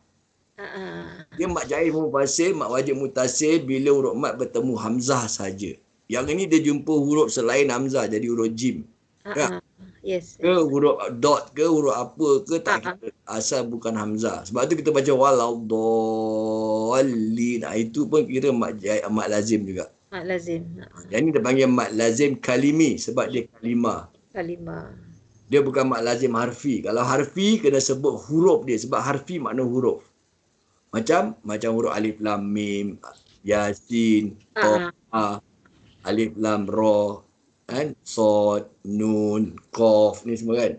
Dia mat jaiz munfasil, mat wajib mutasil bila huruf mat bertemu hamzah saja. Yang ini dia jumpa huruf selain hamzah jadi huruf jim. Ya.
Yes.
Ke huruf dot ke huruf apa ke tak kira, asal bukan hamzah. Sebab tu kita baca walau dallin. Itu pun kira mat lazim juga.
Mat lazim.
Yang ni dia panggil mat lazim kalimi sebab dia kalimah.
Kalimah.
Dia bukan mat lazim harfi. Kalau harfi kena sebut huruf dia sebab harfi makna huruf. Macam huruf alif lam mim, yasin, ta, alif lam ra, kan, sod, nun, qaf ni semua kan.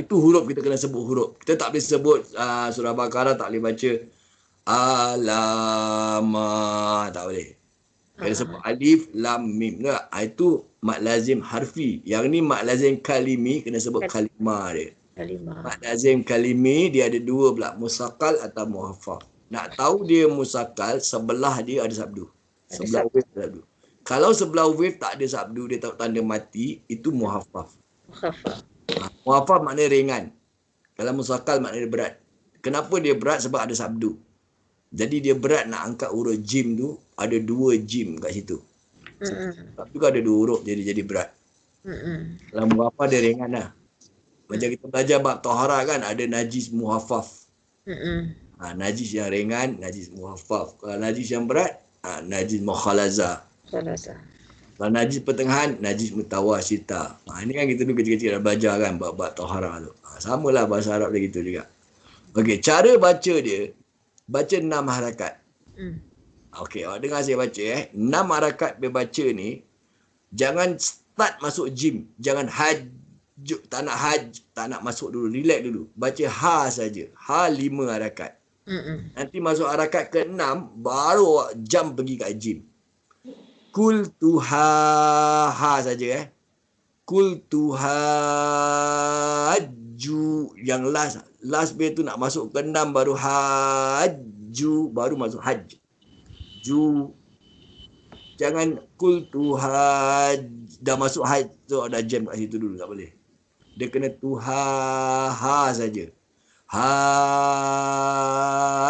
Itu huruf kita kena sebut huruf. Kita tak boleh sebut surah Baqarah tak boleh baca alamat, tak boleh. Kena sebut alif lam mim tak? Itu mat lazim harfi. Yang ni mat lazim kalimi kena sebut kalimah dia.
Kalimah.
Mat lazim kalimi dia ada dua pula, musakal atau muhaffaf. Nak tahu dia musakal, sebelah dia ada sabdu. Sebelah wave ada sabdu. Kalau sebelah wave tak ada sabdu, dia tak tanda mati, itu muhaffaf.
Mukhafaf.
Muhaffaf maknanya ringan. Kalau musakal maknanya dia berat. Kenapa dia berat? Sebab ada sabdu. Jadi dia berat nak angkat huruf jim tu, ada dua jim kat situ. Sebab tu ada dua huruf jadi berat. Kalau muhaffaf dia ringan lah. Macam kita belajar bab taharah kan, ada najis muhaffaf. Najis yang ringan, najis muhaffaf. Kalau najis yang berat, najis mukhalazah. Kalau najis pertengahan, najis mutawasyita. Ini kan kita dulu kecil-kecil dah belajar kan bab-bab taharah tu. Samalah bahasa Arab dia gitu juga. Okey, cara baca dia, baca 6 harakat. Okey, awak dengar saya baca 6 harakat dia baca ni, jangan start masuk jim. Jangan tak nak masuk dulu, relax dulu. Baca ha saja. Ha 5 harakat. Nanti masuk harakat ke-6 baru awak jump pergi kat jim. Kul ha saja Kul hajju yang last bit tu nak masuk ke 6 baru hajju baru masuk hajj. Ju jangan kul dah masuk hajj tu ada jam kat situ dulu, tak boleh. Dia kena ha saja.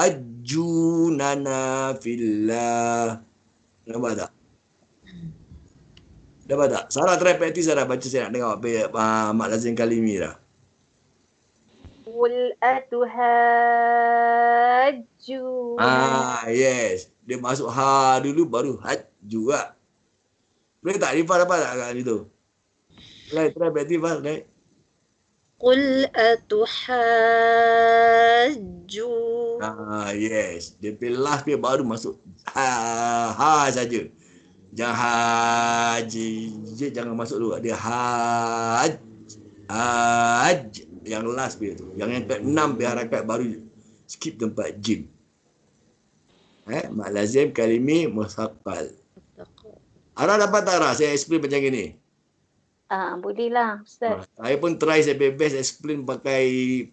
Hajjunana fillah. Nampak tak? Dapat tak? Sarah try practice Sarah baca, saya nak dengar mak lazim kalimi dah.
Qul atuhajju.
Yes. Dia masuk ha dulu baru hajju lah. Boleh tak? Rifah dapat tak kat situ? Try practice Rifah.
Qul atuhajju.
Yes. Dia pilih last dia baru masuk ha saja. Jangan haji, jangan masuk dulu. Dia haj. Yang last dia tu. Yang ke-6 dia harakat baru skip tempat jim. Mak lazim kalimi musaqqal.
Musaqqal.
Ara dapat tak Ara? Saya explain macam gini.
Boleh lah Ustaz.
Saya pun try saya best explain pakai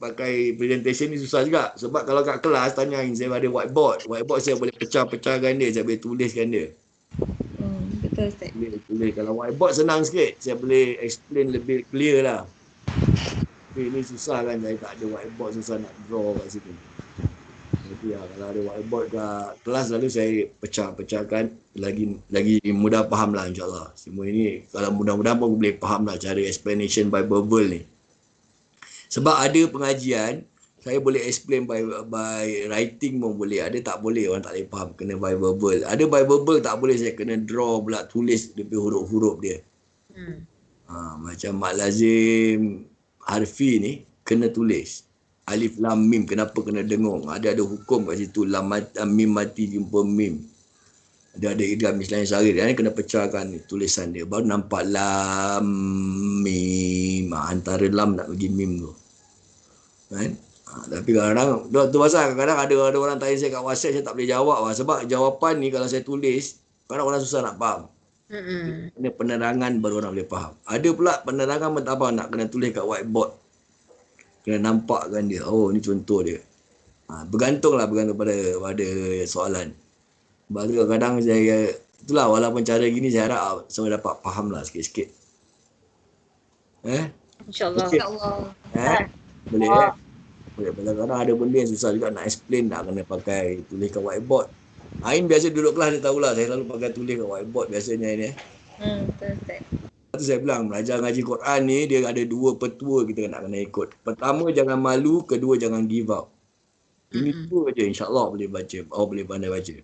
presentation ni susah juga. Sebab kalau kat kelas tanyain saya ada whiteboard. Whiteboard saya boleh pecah-pecahkan dia, saya boleh tuliskan dia.
Betul Ustaz.
Boleh tulis. Kalau whiteboard senang sikit, saya boleh explain lebih clear lah. Tapi ni susah kan, saya tak ada whiteboard, susah nak draw kat situ. Jadi kalau ada whiteboard kat kelas lalu saya pecah-pecahkan lagi mudah faham lah insyaAllah. Semua ini kalau mudah-mudahan pun boleh faham lah cara explanation by verbal ni. Sebab ada pengajian saya boleh explain by writing pun boleh. Ada tak boleh, orang tak boleh faham, kena by verbal. Ada by verbal tak boleh, saya kena draw pula, tulis lebih huruf-huruf dia. Macam mak lazim harfi ni kena tulis. Alif lam mim, kenapa kena dengung? Ada hukum kat situ. Lam mim mati jumpa mim. Ada idgham misalnya sari dia kena pecahkan tulisan dia. Baru nampak lam mim. Antara lam nak bagi mim tu. Kan? Tapi kadang-kadang tu pasal kadang-kadang ada orang tanya saya kat WhatsApp, saya tak boleh jawab lah. Sebab jawapan ni kalau saya tulis, kadang orang susah nak faham. Kena penerangan baru orang boleh faham. Ada pula penerangan pun tak faham, nak kena tulis kat whiteboard. Kena nampakkan dia. Oh, ni contoh dia. Bergantung pada soalan. Sebab tu kadang-kadang saya, itulah walaupun cara gini saya harap semua dapat faham lah sikit-sikit.
InsyaAllah.
Boleh Boleh. Kadang-kadang ada benda yang susah juga nak explain, nak kena pakai tulis kat whiteboard. Ain biasa duduk kelas dia tahulah, saya selalu pakai tulis kat whiteboard biasanya ini.
Betul Ustaz.
Tu saya bilang, belajar ngaji Quran ni dia ada dua petua kita nak kena ikut. Pertama jangan malu, kedua jangan give up. Ini dua je insya-Allah boleh baca, boleh pandai baca.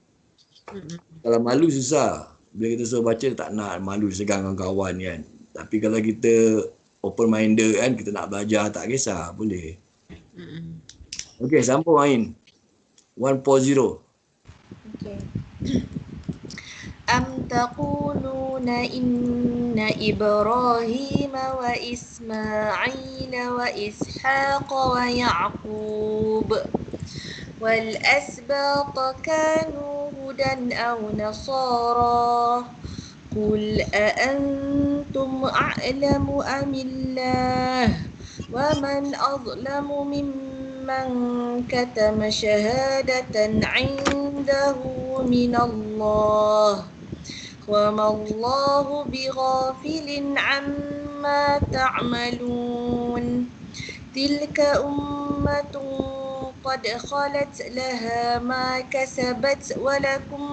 Kalau malu susah. Bila kita suruh baca tak nak, malu segang dengan kawan kan. Tapi kalau kita open minded kan, kita nak belajar tak kisah, boleh. Okey, sambung Ain. 140.
Okay. Am taquluna inna Ibrahim wa Ismail wa Ishaq wa Ya'qub wal asbat kanu hudan aw nasara qul a antum a'lamu amillah wa man azlamu mimman katama shahadatan 'indahu minallah وَمَا اللَّهُ بِغَافِلٍ عَمَّا تَعْمَلُونَ تِلْكَ أُمَّةٌ قَدْ خَلَتْ لَهَا مَا كَسَبَتْ وَلَكُمْ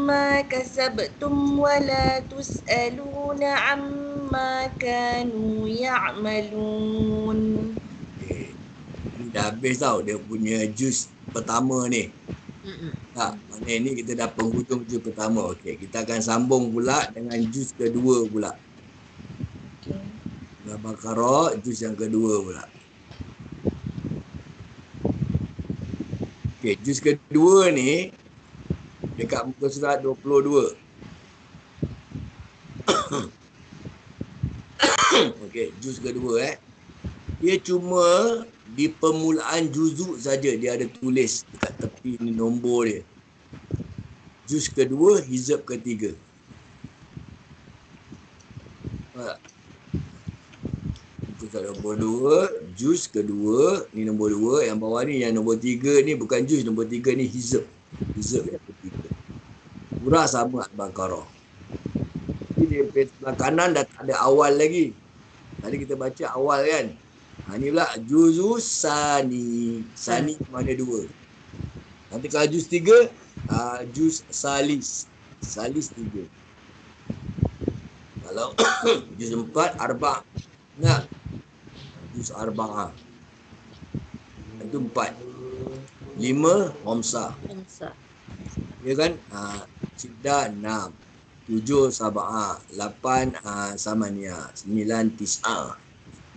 مَا كَسَبْتُمْ وَلَا تُسْأَلُونَ عَمَّا كَانُوا يَعْمَلُونَ.
Ini dah habis tau dia punya juz pertama ni. Tak, mana ni kita dah penghujung juz pertama. Okey, kita akan sambung pula dengan juz kedua pula. Al-Baqarah juz yang kedua pula. Okey, juz kedua ni dekat muka surat 22. Okey, juz kedua dia cuma di permulaan juzuk saja dia ada tulis dekat tepi ni nombor dia. Juz kedua, hizab ketiga. Juz nombor 2, juz kedua, ni nombor 2, yang bawah ni yang nombor 3 ni bukan juz, nombor 3 ni hizab. Hizab yang ketiga. Surah sama Al-Baqarah. Ini di sebelah kanan dah tak ada awal lagi. Tadi kita baca awal kan. Ni pula juzus sani. Sani mana 2. Nanti kalau juz 3, juz salis. Salis 3. Kalau juz 4, arba'. Nah, juz arba'ah. Itu 4. 5, homsah. Ya kan? Siddah 6. 7, sab'ah. 8, samaniyah. 9, tis'ah.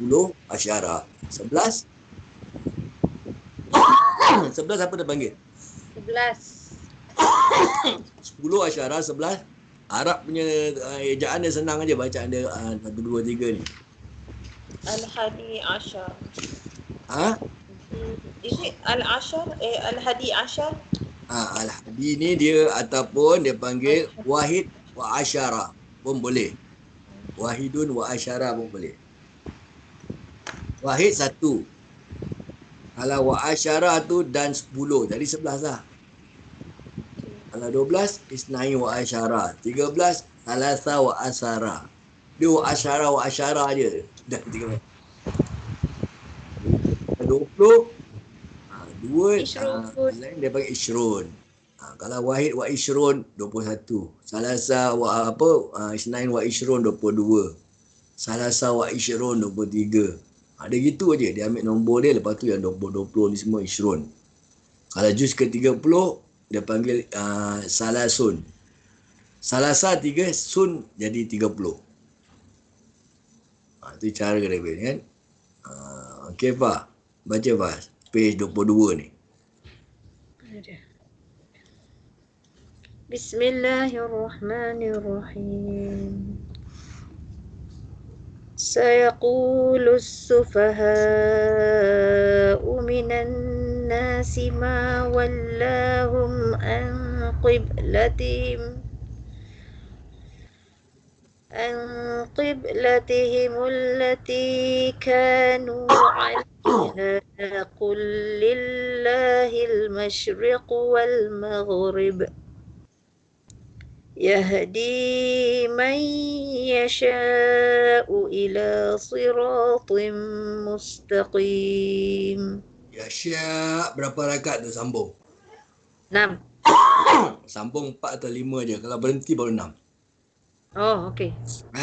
10, asyara. 11 apa dia panggil?
11.
10 asyara, 11 Arab punya ejaan dia senang aja bacaan dia 1, 2, 3 ni.
Al-Hadi Ashar.
is it al-ashar? Al-hadi ashar?
Al-hadi ni dia ataupun dia panggil wahid wa asyara pun boleh. Wahidun wa asyara pun boleh. Wahid satu. Kalau wa asyara tu dan 10, jadi 11 lah. Kalau 12, isnai wa asyara. 13, salasa wa asyara. Dia wa asyara je. Dah 13. 20, dua, lain dia panggil isyrun. Kalau wahid wa isyrun, 21. Salasa wa isnain wa isyrun, 22. Salasa wa isyrun, 23. Dia gitu aja. Dia ambil nombor dia, lepas tu yang 20 ni semua isyrun. Kalau juz ke-30, dia panggil salasun. Salasa 3, sun jadi 30. Itu cara dia kan. Okey, Pak. Baca, Pak. Page 22 ni.
Bismillahirrahmanirrahim. سيقول السفهاء من الناس ما ولاهم عن قبلتهم التي كانوا عليها قل لله المشرق والمغرب يهدي من يشاء إلى صراط مستقيم.
Yasya' berapa rakaat tu sambung?
6.
Sambung 4 atau 5 je. Kalau berhenti baru 6.
Oh, okey.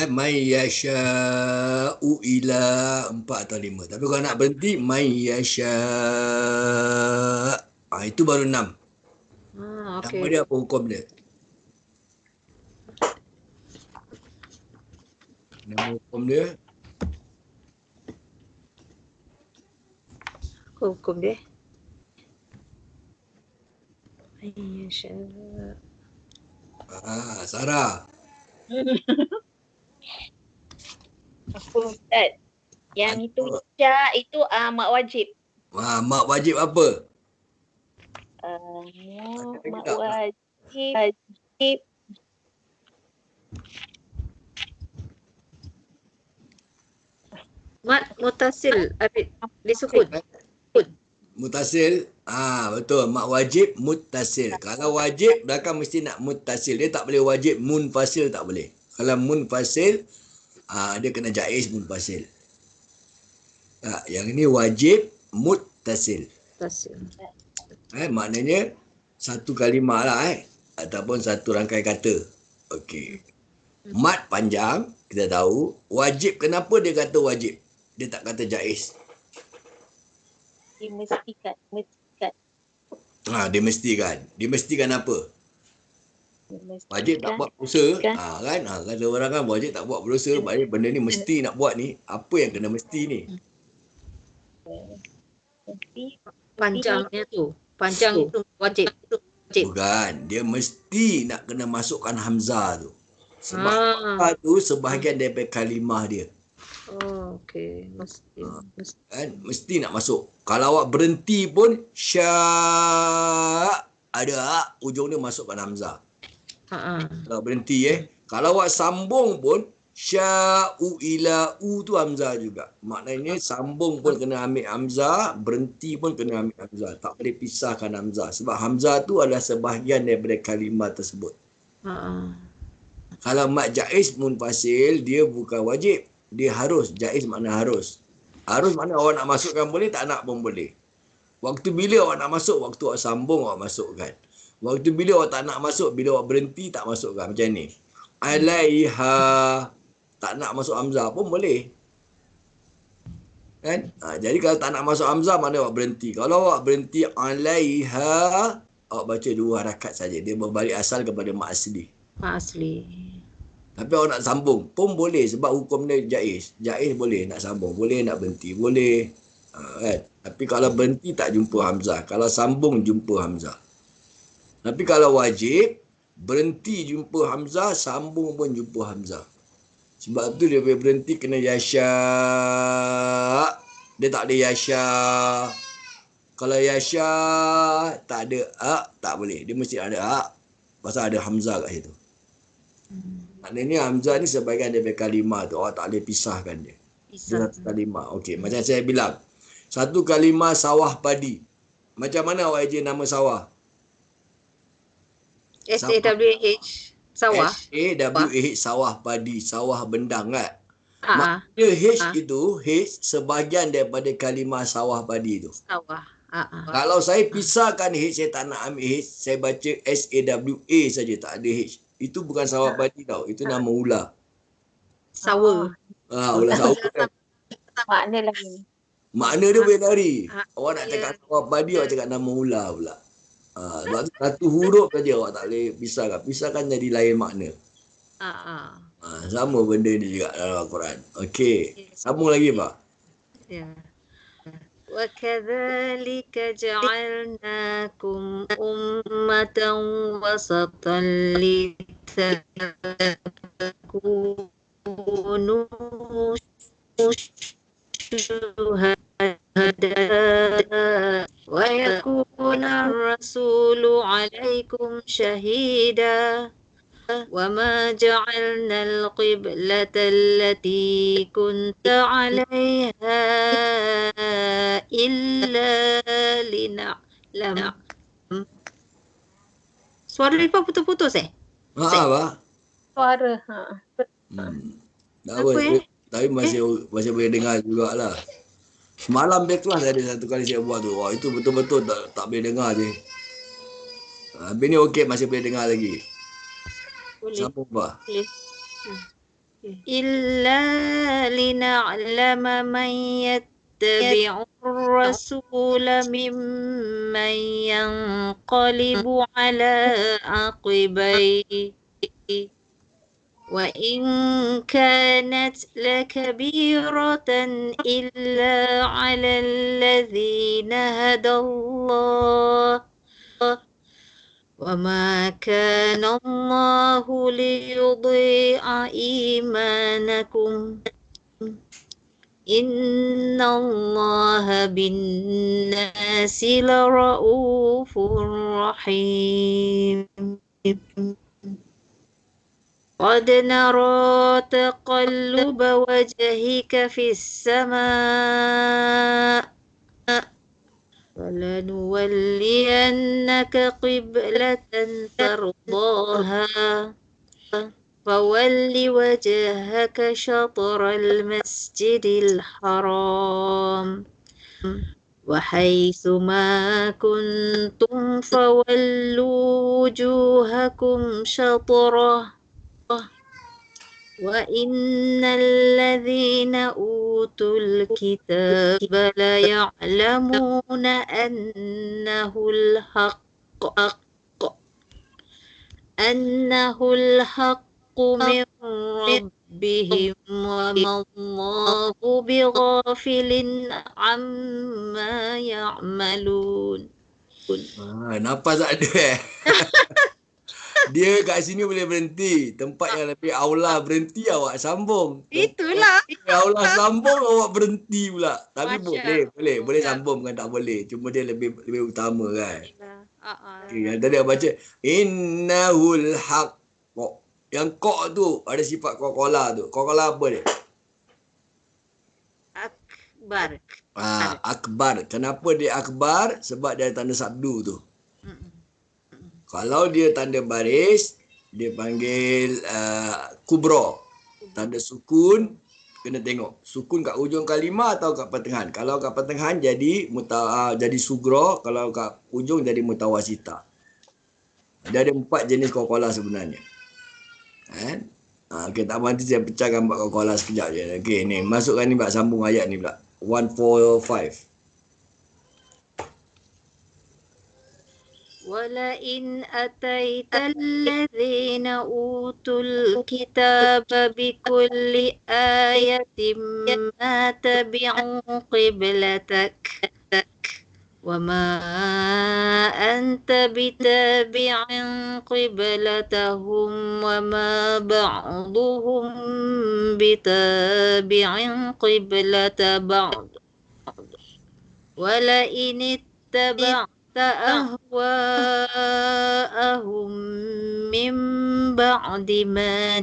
May yasha'u ila 4 atau 5. Tapi kalau nak berhenti, may yasha'. Itu baru 6.
Okey.
Nama dia apa hukum dia? Nama hukum dia?
Hukum dia. Insya.
Sarah.
Apa Ustaz? Yang itu isya itu mak wajib.
Mak wajib apa?
Mak wajib
Mat mutasil Abid disukun.
Mutasil. Betul. Mak wajib mutasil. Kalau wajib belakang mesti nak mutasil. Dia tak boleh wajib munfasil, tak boleh. Kalau munfasil dia kena jaiz munfasil. Yang ini wajib mutasil. Maknanya satu kalimah lah ataupun satu rangkai kata. Okey. Mat panjang kita tahu. Wajib, kenapa dia kata wajib? Dia tak kata jaiz.
dimestikan.
Dia mestikan. Dia mestikan apa? Wajib tak buat berdosa. Kan? Kata orang kan wajib tak buat berdosa. Maknanya benda ni mesti nak buat ni. Apa yang kena mesti ni?
Panjangnya tu. Panjang itu wajib.
Bukan. Dia mesti nak kena masukkan hamzah tu. Sebab hamzah tu sebahagian daripada kalimah dia.
Oh, okey. Mesti.
Kan? Mesti nak masuk. Kalau awak berhenti pun sya' ada ujung dia masukkan hamzah. Kalau berhenti Kalau awak sambung pun sya'u ila u tu hamzah juga. Maknanya sambung pun kena ambil hamzah, berhenti pun kena ambil hamzah. Tak boleh pisahkan hamzah. Sebab hamzah tu adalah sebahagian daripada kalimah tersebut. Kalau mat jaiz munfasil, dia bukan wajib. Dia harus. Jaiz makna harus. Harus makna awak nak masukkan boleh, tak nak pun boleh. Waktu bila awak nak masuk, waktu awak sambung awak masukkan. Waktu bila awak tak nak masuk, bila awak berhenti tak masukkan. Macam ni. Alaiha. Tak nak masuk hamzah pun boleh. Kan? Jadi kalau tak nak masuk hamzah, mana awak berhenti. Kalau awak berhenti alaiha, awak baca 2 harakat saja. Dia berbalik asal kepada mak asli.
Mak asli.
Tapi awak nak sambung pun boleh sebab hukum dia jaiz. Jaiz boleh nak sambung, boleh nak berhenti, boleh. Kan? Tapi kalau berhenti tak jumpa hamzah. Kalau sambung jumpa hamzah. Tapi kalau wajib, berhenti jumpa hamzah, sambung pun jumpa hamzah. Sebab tu dia berhenti kena yasya. Dia tak ada yasya. Kalau Yasha tak ada tak boleh. Dia mesti ada pasal ada Hamzah kat situ. Maknanya Hamzah ni sebahagian daripada kalimah tu. Awak tak boleh pisahkan dia. Dia satu kalimah. Okey, macam saya bilang. Satu kalimah sawah padi. Macam mana awak eja nama sawah?
SAWH. Sawah.
SAWH sawah padi. Sawah bendang kan?
Ah,
Maknanya H itu, H sebahagian daripada kalimah sawah padi tu.
sawah.
Kalau saya pisahkan H, saya tak nak ambil H, saya baca SAWA saja, tak ada H. Itu bukan sawah padi tau, itu nama ular.
Sawa.
Ular sawah kan.
Makna lain.
Makna dia boleh lari. Awak nak
Ya.
cakap sawah padi, awak cakap nama ular pula. Sebab tu satu huruf saja awak tak boleh pisahkan. Pisahkan jadi lain makna. Sama benda ni juga dalam Al-Quran. Okey, sambung lagi Pak.
Ya. وَكَذَلِكَ جَعَلْنَاكُمْ أُمَّةً وَسَطًا لِتَكُونُوا شُهَدَاءَ وَيَكُونَ الرَّسُولُ عَلَيْكُمْ شَهِيدًا وما جعلنا القبلة التي كنت عليها إلا لنعلم. Suara Rifah putus-putus
Pak.
Suara.
Tak
Apa,
apa, tapi masih boleh dengar jugalah. Semalam back kelas ada satu kali saya buat tu. Wah, itu betul-betul tak boleh dengar je. Habis ni okey, masih boleh dengar lagi.
Boleh.
Sambung Pak.
إلا لنعلم من يتبع الرسول ممن ينقلب على عقبيه وإن كانت لكبيرة إلا على الذين هدى الله وما كان الله ليضيع إيمانكم إن الله بالناس لرؤوف رحيم قد نرى تقلب وجهك في السماء فلنولينك قبلة ترضاها فول وجهك شطر المسجد الحرام وحيث ما كنتم فولوا وجوهكم شطره وإن الذين أوتوا الكتاب ليعلمون أنه الحق من ربهم وما الله بغافل عما يعملون.
Nafas tak ada Dia kat sini boleh berhenti. Tempat yang lebih aula berhenti awak sambung.
Itulah.
Aula sambung awak berhenti pula. Tapi
Masya
boleh sambung bukan tak boleh. Cuma dia lebih utama kan. Okay, yang tadi awak baca innahul haq. Yang kok tu ada sifat kokola tu. Kokola apa dia?
Akbar.
Akbar. Kenapa dia akbar? Sebab dia tanda sabdu tu. Kalau dia tanda baris, dia panggil kubra. Tanda sukun, kena tengok. Sukun kat ujung kalimah atau kat pertengahan. Kalau kat pertengahan jadi jadi sugra, kalau kat ujung jadi mutawasita. Dia ada 4 jenis kokola sebenarnya. Kan? Okay, tak apa, nanti saya pecahkan buat kokola sekejap je. Okay, ni masukkan ni buat sambung ayat ni pula. 145.
ولئن أتيت الذين أوتوا الكتاب بكل آية ما تبعوا قبلتك وما أنت بتابع قبلتهم وما بعضهم بتابع قبلة بعض ولئن اتبعت أهواءهم من بعد ما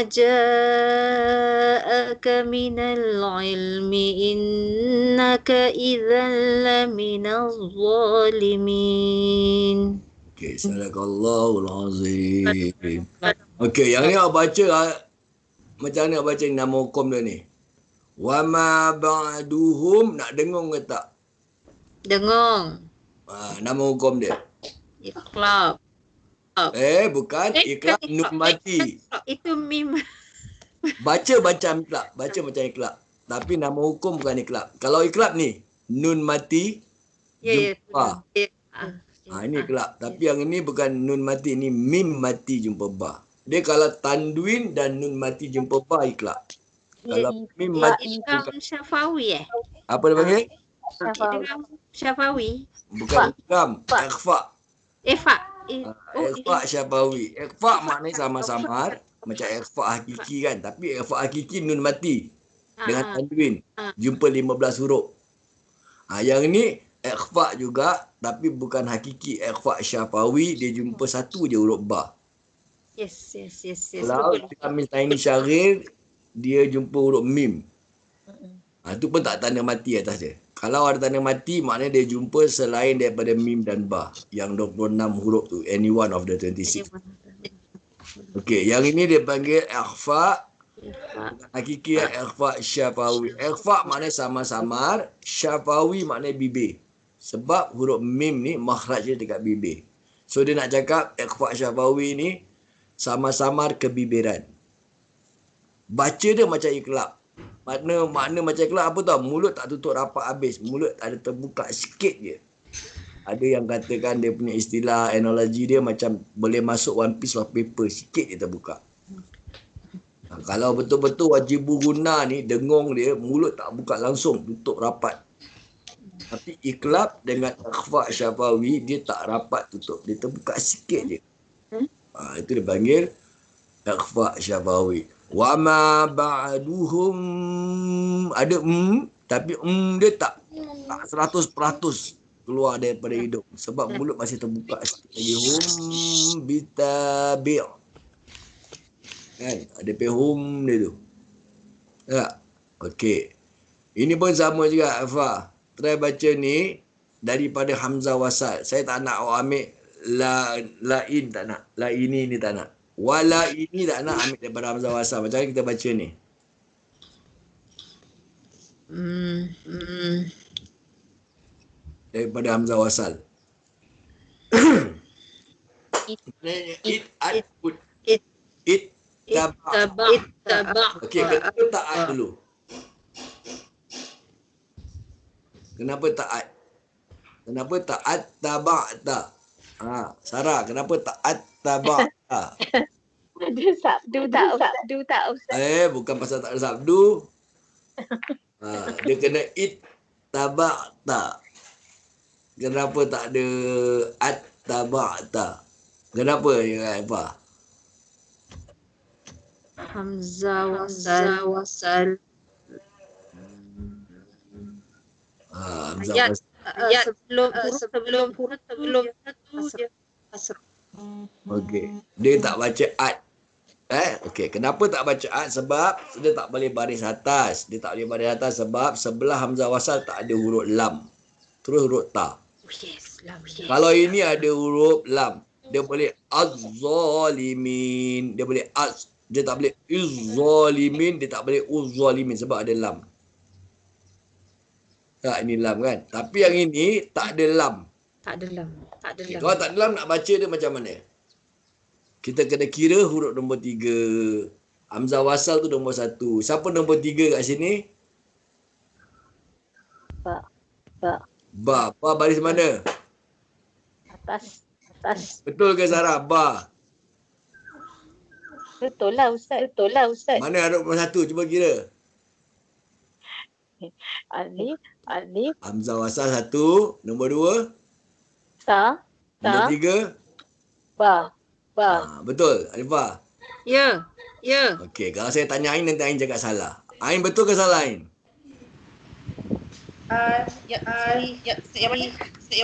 جاءك من العلم إنك إذا لمن الظالمين.
Okey, sadaqallahul azim. Okey, yang ni awak baca macam mana awak baca ni nama hukum dia ni? Wa ma ba'duhum, nak dengung ke tak?
Dengung.
Nama hukum dia.
Iqlab.
Bukan iqlab nun mati.
Itu mim.
Baca macam iqlab, baca macam iqlab. Tapi nama hukum bukan iqlab. Kalau iqlab ni nun mati jumpa ba. Ini iqlab. Tapi yang ini bukan nun mati, ni mim mati jumpa ba. Dia kalau tanwin dan nun mati jumpa ba iqlab. Kalau mim mati
Idgham Syafawi
apa dia panggil?
Idgham Syafawi.
Bukan iqam, ikhfa.
Ikhfa.
Ikhfa syafawi. Ikhfa maknanya sama-samar macam ikhfa hakiki kan. Tapi ikhfa hakiki nun mati dengan tanwin. Jumpa 15 huruf. Yang ni ikhfa juga tapi bukan hakiki. Ikhfa syafawi dia jumpa satu je huruf ba.
Yes.
Kalau Tamil Taini Syahrir dia jumpa huruf mim. Itu pun tak tanda mati atas dia. Kalau ada tanda mati, maknanya dia jumpa selain daripada mim dan ba. Yang 26 huruf tu. Any one of the 26. Okey, yang ini dia panggil ikhfa. Hakiki ikhfa syafawi. Ikhfa maknanya sama-samar. Syafawi maknanya bibir. Sebab huruf mim ni makhraj dia dekat bibir. So dia nak cakap ikhfa syafawi ni sama-samar kebibiran. Baca dia macam iqlab. Makna macam iqlab apa tau? Mulut tak tutup rapat habis. Mulut ada terbuka sikit je. Ada yang katakan dia punya istilah analogi dia macam boleh masuk one piece of paper. Sikit je terbuka. Kalau betul-betul wajib guna ni, dengung dia, mulut tak buka langsung. Tutup rapat. Tapi iqlab dengan ikhfa syafawi, dia tak rapat tutup. Dia terbuka sikit je. Itu dia panggil ikhfa syafawi. Wa ma ba'duhum, ada tapi dia tak 100% keluar daripada hidung sebab mulut masih terbuka sikit lagi. Bitabi'. Kan ada pehum dia tu. Tak? Okey. Ini pun sama juga Afa. Try baca ni daripada hamzah wasal. Saya tak nak awak ambil lain tak nak. La ini ni tak nak. Wala ini tak nak ambil daripada hamzah wasal. Macam mana kita baca ni? Daripada hamzah wasal. It tabak. Okey, kenapa taat dulu? Kenapa taat? Kenapa taat tabakta? Sarah, kenapa taat tabakta?
Ada sabdu tak Ustaz?
Bukan pasal tak ada sabdu. Dia kena it tabakta. Kenapa tak ada at tabakta? Kenapa ya apa?
Hamzah wasal.
Hamzah
Sebelum huruf tu dia kasrah.
Okey. Dia tak baca at. Okey, kenapa tak baca at? Sebab dia tak boleh baris atas. Dia tak boleh baris atas sebab sebelah hamzah wasal tak ada huruf lam. Terus huruf ta.
Lam.
Kalau ini ada huruf lam, dia boleh az-zalimin. Dia boleh az. Dia tak boleh iz-zalimin. Dia tak boleh uz-zalimin sebab ada lam. Tak, ini lam kan. Tapi yang ini tak ada lam.
Tak ada lam.
Kalau tak ada lam nak baca dia macam mana? Kita kena kira huruf nombor 3. Hamzah wasal tu nombor 1. Siapa nombor 3 kat sini? Ba. Ba baris mana?
Atas.
Betul ke Sarah? Ba.
Betul lah Ustaz.
Mana huruf nombor 1? Cuba kira.
Alif.
Hamzah wasal 1. Nombor 2.
Ta.
Nombor 3.
Ba.
Betul. Arifah.
Ya.
Okey, kalau saya tanya Ain nanti Ain cakap salah. Ain betul ke salah Ain?
Yang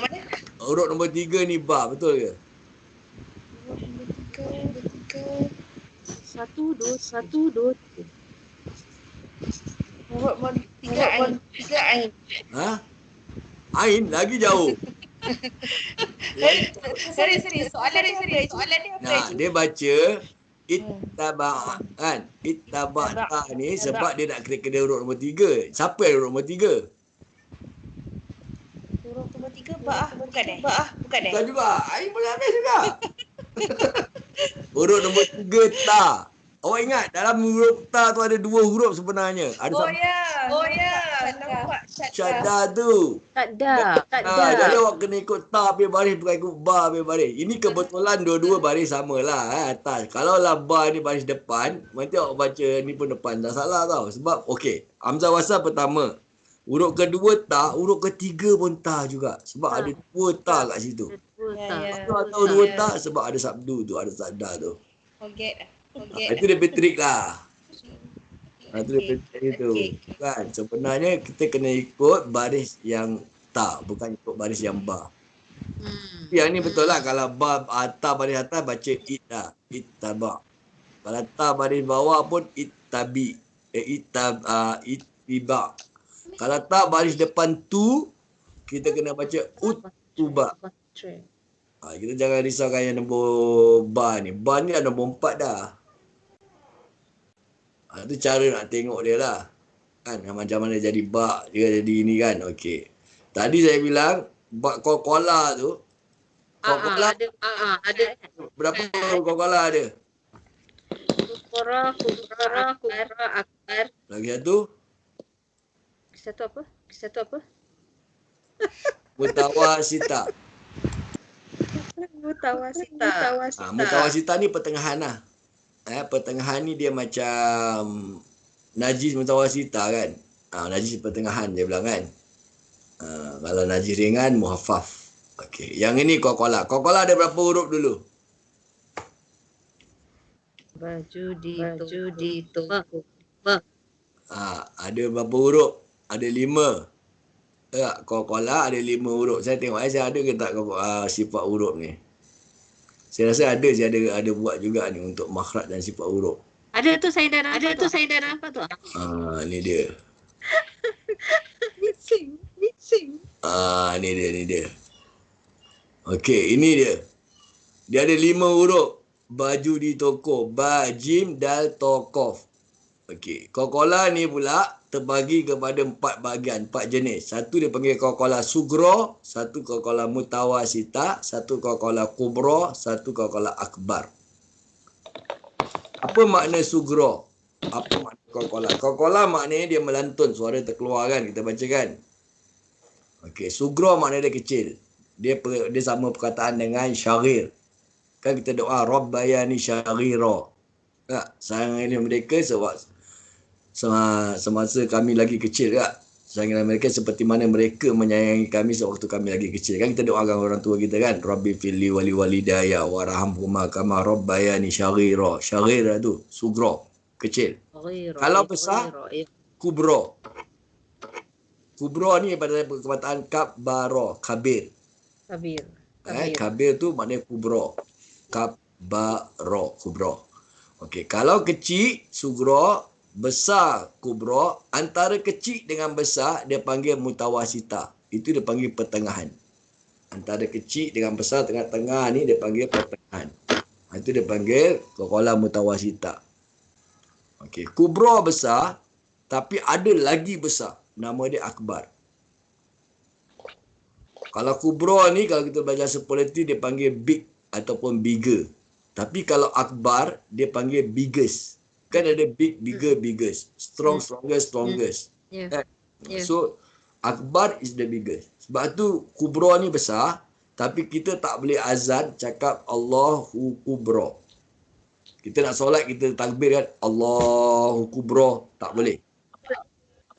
mana?
Huruf nombor 3 ni ba, betul ke?
Satu, dua, tiga.
Tiga ain.
Ha? Ain lagi jauh.
Sorry. Soalan dia apa?
Nah, dia baca ittaba' kan? Ittaba'ta ni sebab dia nak kena huruf nombor 3. Siapa yang huruf nombor 3?
Huruf nombor 3 bukan eh?
Bukan juga. Ain boleh habis juga. Huruf nombor 3 ta. Awak ingat dalam huruf ta tu ada 2 huruf sebenarnya. Ada
Nampak
syadda tu.
Tak ada.
Jadi awak kena ikut ta punya baris, bukan ikut ba punya baris. Ini kebetulan dua-dua baris sama lah atas. Kalau lah ba ni baris depan, nanti awak baca ni pun depan. Tak salah tau. Sebab okey, hamzah wasal pertama. Huruf kedua ta, huruf ketiga pun ta juga. Sebab ada 2 ta kat situ. Aku tahu 2 ta sebab ada sabdu tu, ada sadda tu.
Forget.
Itu dia trik lah. Itu dia trik tu. Kan? Sebenarnya kita kena ikut baris yang ta, bukan ikut baris yang ba. Yang ni betul lah. Kalau ba ta baris atas baca it lah. Ittaba. Kalau ta baris bawah pun ittabi. Ittiba. Kalau ta baris depan tu, kita kena baca uttuba. Kita jangan risaukan yang nombor ba ni. Ba ni dah nombor 4 dah. Itu cara nak tengok dia lah. Kan macam mana jadi ba, dia jadi ini kan. Okey. Tadi saya bilang ba qalqalah tu. Qalqalah
Ada.
berapa qalqalah ada?
Kubra, akbar.
Lagi satu
Satu apa?
mutawasita.
Mutawasita.
Mutawasita ni pertengahan lah. Pertengahan ni dia macam najis mutawasita kan. Najis pertengahan dia bilang kan. Kalau najis ringan muhaffaf. Okey, yang ini qalqalah. Qalqalah ada berapa huruf dulu?
Baju di toko.
Ada berapa huruf? Ada 5. Qalqalah ada 5 huruf. Saya tengok saya ada ke tak sifat huruf ni. Saya rasa ada buat juga ni untuk makhraj dan sifat huruf.
Ada tu saya dah nampak tu.
Ni dia.
Missing.
Ni dia. Okey, ini dia. Dia ada 5 huruf. Baju di toko. Ba, jim, dal, to, kof. Okey. Qalqalah ni pula terbagi kepada 4 bahagian, 4 jenis. Satu dia panggil qalqalah sugra, satu qalqalah mutawasita, satu qalqalah kubra, satu qalqalah akbar. Apa makna sugra? Apa makna qalqalah? Qalqalah maknanya dia melantun, suara terkeluar kan, kita baca kan. Okey, sugra maknanya dia kecil. Dia sama perkataan dengan syaghir. Kan kita doa rabbayani syaghira. Sayang ini mereka sebab semasa kami lagi kecil kak. Sayangilah mereka seperti mana mereka menyayangi kami sewaktu kami lagi kecil. Kan kita doakan orang tua kita kan. Rabbi fili wali walidaya warhamhuma kama rabbayani syaghira. Syaghira tu sugra, kecil. Kalau besar kubra. Kubra ni pada perkataan kabbara, kabir. Kabir tu maknanya kubra. Kabbara, kubra. Okey, kalau kecil sugra, besar kubra, antara kecil dengan besar dia panggil mutawasita. Itu dia panggil pertengahan. Antara kecil dengan besar tengah-tengah ni dia panggil pertengahan. Itu dia panggil qalqalah mutawasita. Okey, kubra besar tapi ada lagi besar. Nama dia akbar. Kalau kubra ni kalau kita belajar politik dia panggil big ataupun bigger. Tapi kalau akbar dia panggil biggest. Kan ada big, bigger, biggest. Strong, strongest, strongest. So, akbar is the biggest. Sebab tu kubra ni besar. Tapi kita tak boleh azan cakap Allahu kubra. Kita nak solat, kita takbir kan Allahu kubra. Tak boleh.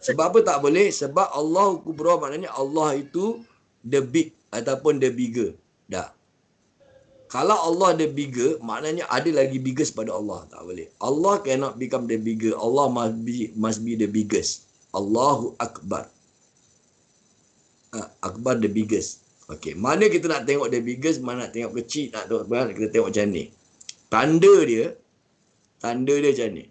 Sebab apa tak boleh? Sebab Allahu kubra maknanya Allah itu the big ataupun the bigger. Dah. Kalau Allah the bigger, maknanya ada lagi biggest pada Allah. Tak boleh. Allah cannot become the bigger. Allah must be the biggest. Allahu Akbar. Akbar the biggest. Okey, mana kita nak tengok the biggest, mana nak tengok kecil, nak tengok berapa, kita tengok macam ni. Tanda dia macam ni.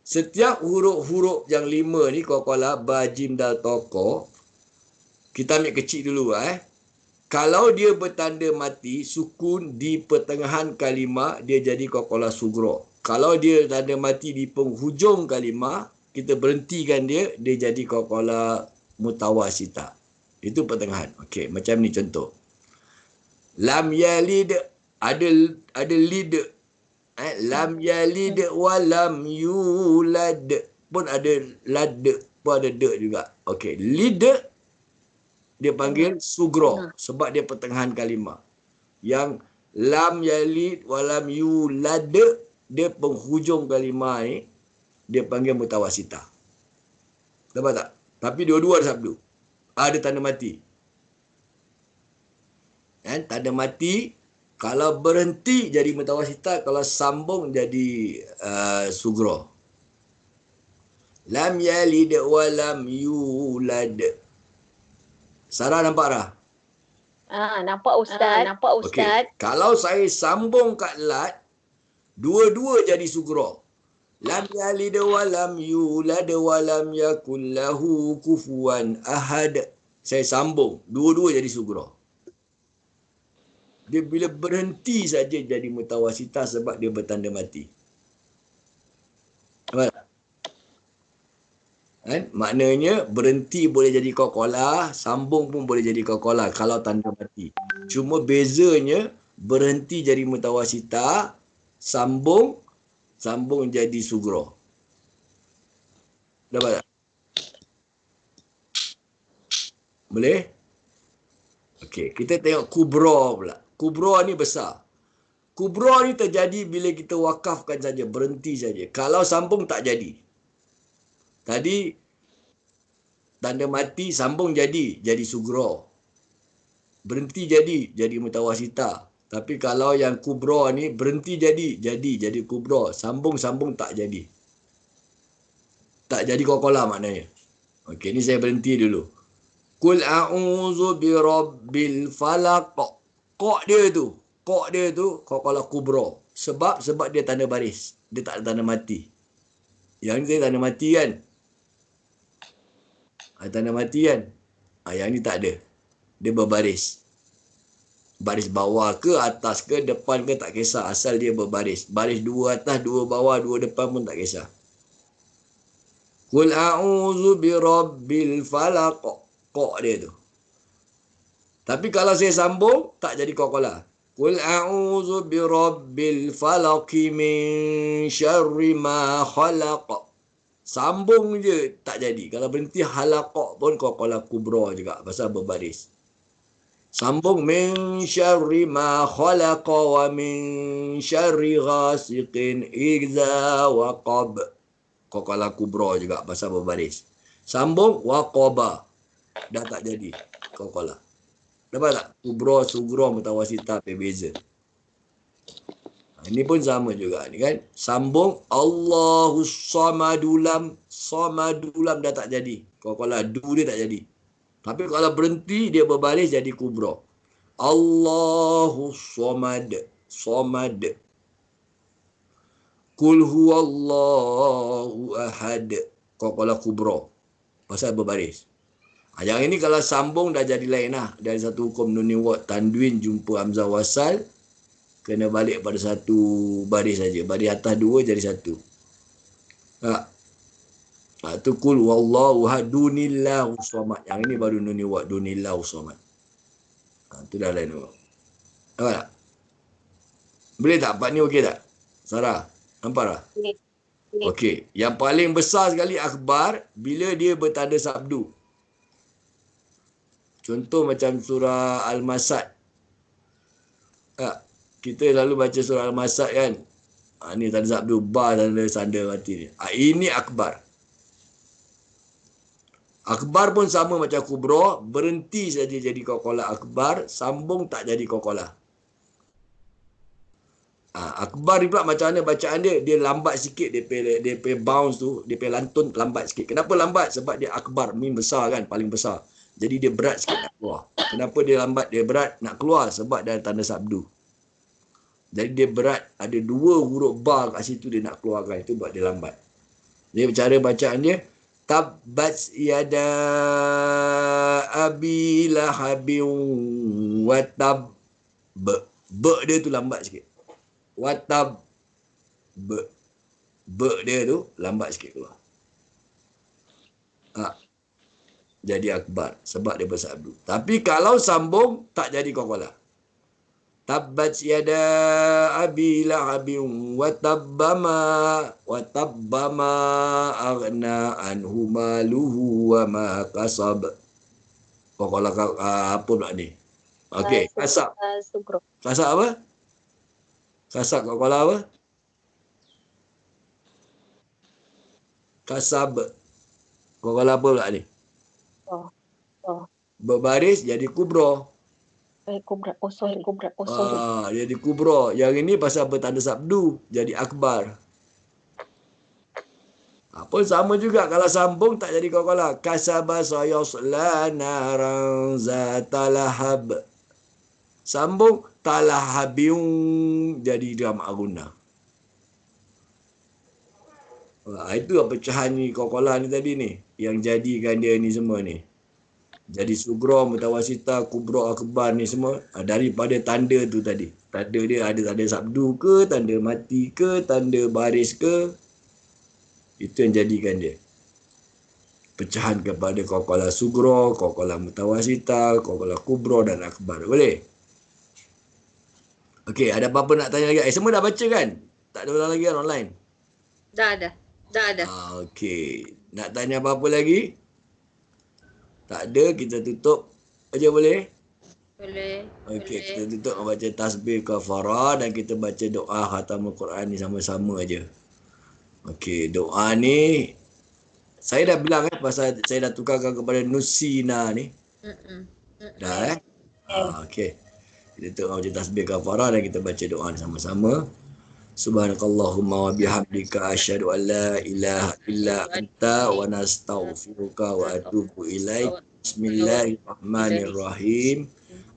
Setiap huruf-huruf yang 5 ni, qala, ba, jim, dal, ta, qa, kita ambil kecil dulu Kalau dia bertanda mati, sukun di pertengahan kalimah, dia jadi qala sugra. Kalau dia tanda mati di penghujung kalimah, kita berhentikan dia jadi qala mutawasita. Itu pertengahan. Okey, macam ni contoh. Lam yalid, ada lid. Lam yalid wa lam yulad. Pun ada lad, pun ada de juga. Okey, lid dia panggil sugro sebab dia pertengahan kalimah. Yang lam yalid wa lam yulad, dia penghujung kalimah ni, dia panggil mutawasita. Dapat tak? Tapi dua-dua ada sabdu. Ada tanda mati. Tanda mati, kalau berhenti jadi mutawasita, kalau sambung jadi sugro. Lam yalid wa lam yulad. Sarah nampak dah?
Nampak Ustaz.
Okey. Kalau saya sambung kat lat, dua-dua jadi sugro. Lam yalid wa lam yulad wa lam yakul lahu kufuwan ahad. Saya sambung, dua-dua jadi sugro. Dia bila berhenti saja jadi mutawasita sebab dia bertanda mati. Nampak tak? Maknanya berhenti boleh jadi qala, sambung pun boleh jadi qala kalau tanda mati. Cuma bezanya berhenti jadi mutawasita, sambung jadi sugro. Dapat tak? Boleh? Okey, kita tengok kubra pula. Kubra ni besar. Kubra ni terjadi bila kita wakafkan saja, berhenti saja. Kalau sambung tak jadi. Tadi tanda mati, sambung jadi sugro. Berhenti jadi mutawasita. Tapi kalau yang kubra ni berhenti jadi kubra, sambung tak jadi. Tak jadi qala maknanya. Okey, ni saya berhenti dulu. Qul a'udzu birabbil falaq. Qa dia tu qala kubra. Sebab dia tanda baris. Dia tak ada tanda mati. Yang ni saya tanda mati kan? Tanda mati kan? Yang ni tak ada. Dia berbaris. Baris bawah ke, atas ke, depan ke, tak kisah. Asal dia berbaris. Baris dua atas, dua bawah, dua depan pun tak kisah. Qul a'udzu birabbil falaq. Qa dia tu. Tapi kalau saya sambung, tak jadi qala. Qul a'udzu birabbil falaq min syarri ma khalaq. Sambung je tak jadi. Kalau berhenti halaqa pun qala kubra juga pasal berbaris. Sambung min syarri ma khalaqa wa min syarri ghasiqin idza waqab. Qala kubra juga pasal berbaris. Sambung waqaba. Dah tak jadi qala. Dapat tak? Kubra, sugro, mutawasita, beza. Ini pun sama juga ni kan. Sambung Allahus samadulam. Samadulam dah tak jadi. Qala du dia tak jadi. Tapi kalau berhenti dia berbaris jadi kubra. Allahus samad. Samad. Qul huwallahu ahad. Qala kubra. Pasal berbaris. Yang ini kalau sambung dah jadi lain lah. Dari satu hukum nuni wad tanwin jumpa hamzah wasal, kena balik pada satu baris saja. Baris atas dua jadi satu. Tu kul wallahu dunillahu samad. Yang ini baru nuni wad dunillahu samad. Tu dah lain. Nampak tak? Boleh tak? Part ni okey tak? Sarah, nampak tak? Okey. Yang paling besar sekali akhbar bila dia bertanda sabdu. Contoh macam surah Al-Masad. Kita lalu baca surah Al-Masad kan. Ni tanda sabdu, ba tanda sanda mati ni. Ini akbar. Akbar pun sama macam kubra. Berhenti saja jadi qala akbar. Sambung tak jadi qala. Akbar ni pula macam mana bacaan dia. Dia lambat sikit. Dia pay bounce tu. Dia pay lantun lambat sikit. Kenapa lambat? Sebab dia akbar. Mim besar kan. Paling besar. Jadi dia berat sikit nak keluar. Kenapa dia lambat? Dia berat nak keluar sebab dia ada tanda sabdu. Jadi dia berat, ada 2 huruf ba kat situ dia nak keluarkan. Itu buat dia lambat. Jadi cara bacaan dia, tabbat yada abi lahabin wa tab. Be dia tu lambat sikit. Wa tab. Be dia tu lambat sikit keluar. Jadi akbar sebab dia bersabdu. Tapi kalau sambung tak jadi qalqalah. Tabbat yada abi lahabin wa tabbama aghna anhu maluhu wa ma kasab. Qalqalah apa pula ni? Okey, kasab.
Sugro.
Kasab apa? Kasab qalqalah apa? Kasab. Qalqalah apa pula ni? Berbaris jadi kubra.
Kubra. Sorry.
Jadi kubra. Yang ini pasal bertanda sabdu. Jadi akbar. Pun sama juga kalau sambung tak jadi qalqalah. Kasaba sayasla naran zatalahab. Sambung talahabium jadi drama aguna. Itu pecahan ni qalqalah ni tadi ni. Yang jadikan dia ni semua ni. Jadi sugra, mutawasita, kubra, akbar ni semua daripada tanda tu tadi. Tanda dia ada tanda sabdu ke, tanda mati ke, tanda baris ke. Itu yang jadikan dia. Pecahan kepada qalqalah sugra, qalqalah mutawasita, qalqalah kubra dan akbar. Boleh? Okey, ada apa-apa nak tanya lagi? Semua dah baca kan? Tak ada orang lagi kan online?
Dah ada.
Okey. Nak tanya apa-apa lagi? Tak ada, kita tutup aja boleh?
Boleh.
Okey, kita tutup membaca tasbih kafarah dan kita baca doa khatamul Quran ni sama-sama aja. Okey, doa ni saya dah bilang pasal saya dah tukarkan kepada Nusina ni. Dah okey. Kita tutup membaca tasbih kafarah dan kita baca doa ni sama-sama. Subhanakallahumma wa bihamdika asyhadu an la ilaha illa anta wa nastaghfiruka wa atubu ilaik. Bismillahirrahmanirrahim.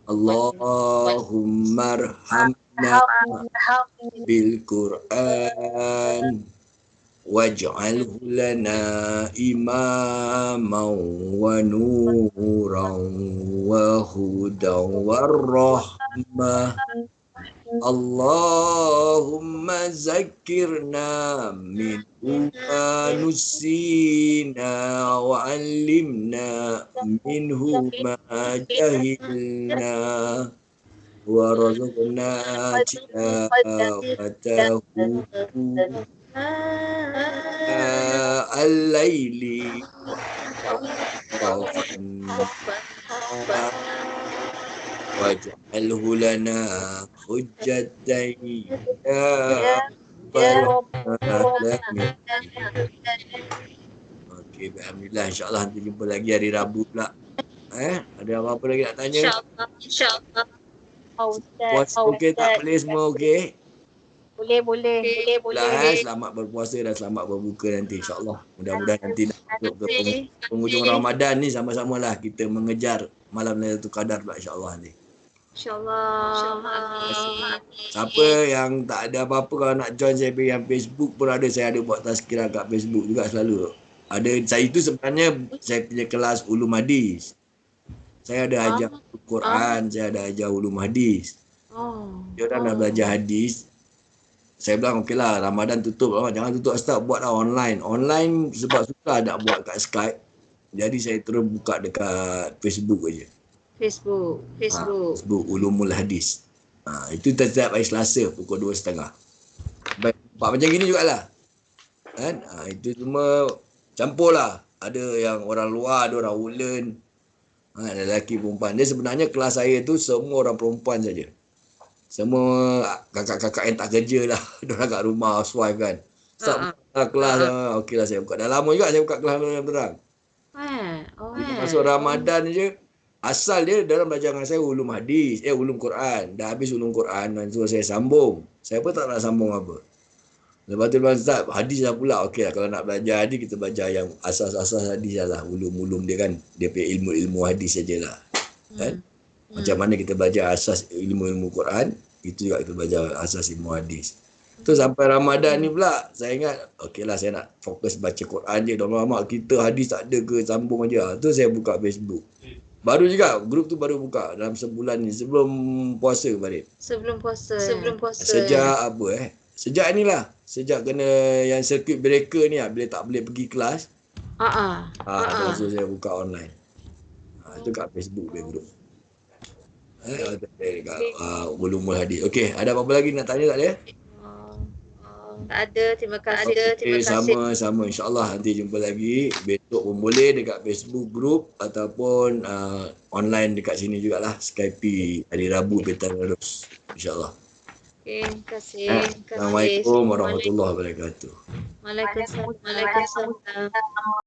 Allahumma arhamna bil Qur'an waj'alhu lana imaman wa nuran wa hudan warahmah. Allahumma zakkirna minhu ma nusina wa allimna minhu ma jahilna wa razaqna tilawatahu al-laili waj'alhu lana hujjatan ya rabbal alamin. Okey, alhamdulillah, insya-Allah nanti jumpa lagi hari Rabu pula. Ada apa-apa lagi nak tanya?
InsyaAllah.
Puasa okey tak? Boleh semua okey?
Boleh.
Selamat berpuasa dan selamat berbuka nanti, insya-Allah. Mudah-mudahan nanti nak masuk ke penghujung Ramadan ni sama-samalah kita mengejar malam Lailatul Qadar pula, insya-Allah nanti.
InsyaAllah. Amin.
Siapa yang tak ada apa-apa, kalau nak join saya yang Facebook pun ada. Saya ada buat tazkirah kat Facebook juga selalu. Ada, saya itu sebenarnya saya punya kelas ulum hadis. Saya ada ajar Quran, saya ada ajar ulum hadis. Dia orang dah belajar hadis. Saya bilang okeylah, Ramadan tutup lah. Jangan tutup start, buatlah online. Online sebab susah nak buat kat Skype. Jadi saya terus buka dekat Facebook aja. Facebook Ulumul Hadis. Itu setiap hari Selasa pukul 2.30. Baik, macam gini jugalah. Kan? Itu semua campur lah. Ada yang orang luar, ada orang Woodland. Ada lelaki perempuan. Dia sebenarnya kelas saya tu semua orang perempuan saja. Semua kakak-kakak yang tak kerja lah. Diorang kat rumah, housewife kan. Kelas, okeylah saya buka. Dah lama juga saya buka kelas yang terang. Masuk Ramadan je. Asal dia dalam belajar dengan saya ulum hadis, ulum Quran. Dah habis ulum Quran dan suruh saya sambung. Saya pun tak nak sambung apa. Lepas tu Tuan Ustaz, hadis dah pula. Okey lah, kalau nak belajar hadis, kita belajar yang asas-asas hadis lah. Ulum-ulum dia kan. Dia punya ilmu-ilmu hadis sajalah. Kan? Macam mana kita belajar asas ilmu-ilmu Quran, itu juga kita belajar asas ilmu hadis. Tu sampai Ramadan ni pula, saya ingat, okey lah saya nak fokus baca Quran je. Lama-lama kita hadis tak ada ke, sambung aja. Tu saya buka Facebook. Baru juga, grup tu baru buka dalam sebulan ni, sebelum puasa kemarin.
Sebelum puasa.
Sejak apa sejak inilah. Sejak kena yang circuit breaker ni lah, bila tak boleh pergi kelas. So saya buka online. Itu kat Facebook dia grup. Ulumul hadis. Okey, ada apa-apa lagi nak tanya tak dia?
Tak ada, terima kasih.
Sama-sama, insyaAllah nanti jumpa lagi. Besok pun boleh dekat Facebook group ataupun online dekat sini jugalah. Skype hari Rabu petang terus, insyaAllah.
Okay, terima kasih.
Assalamualaikum warahmatullahi wabarakatuh.
Waalaikumsalam.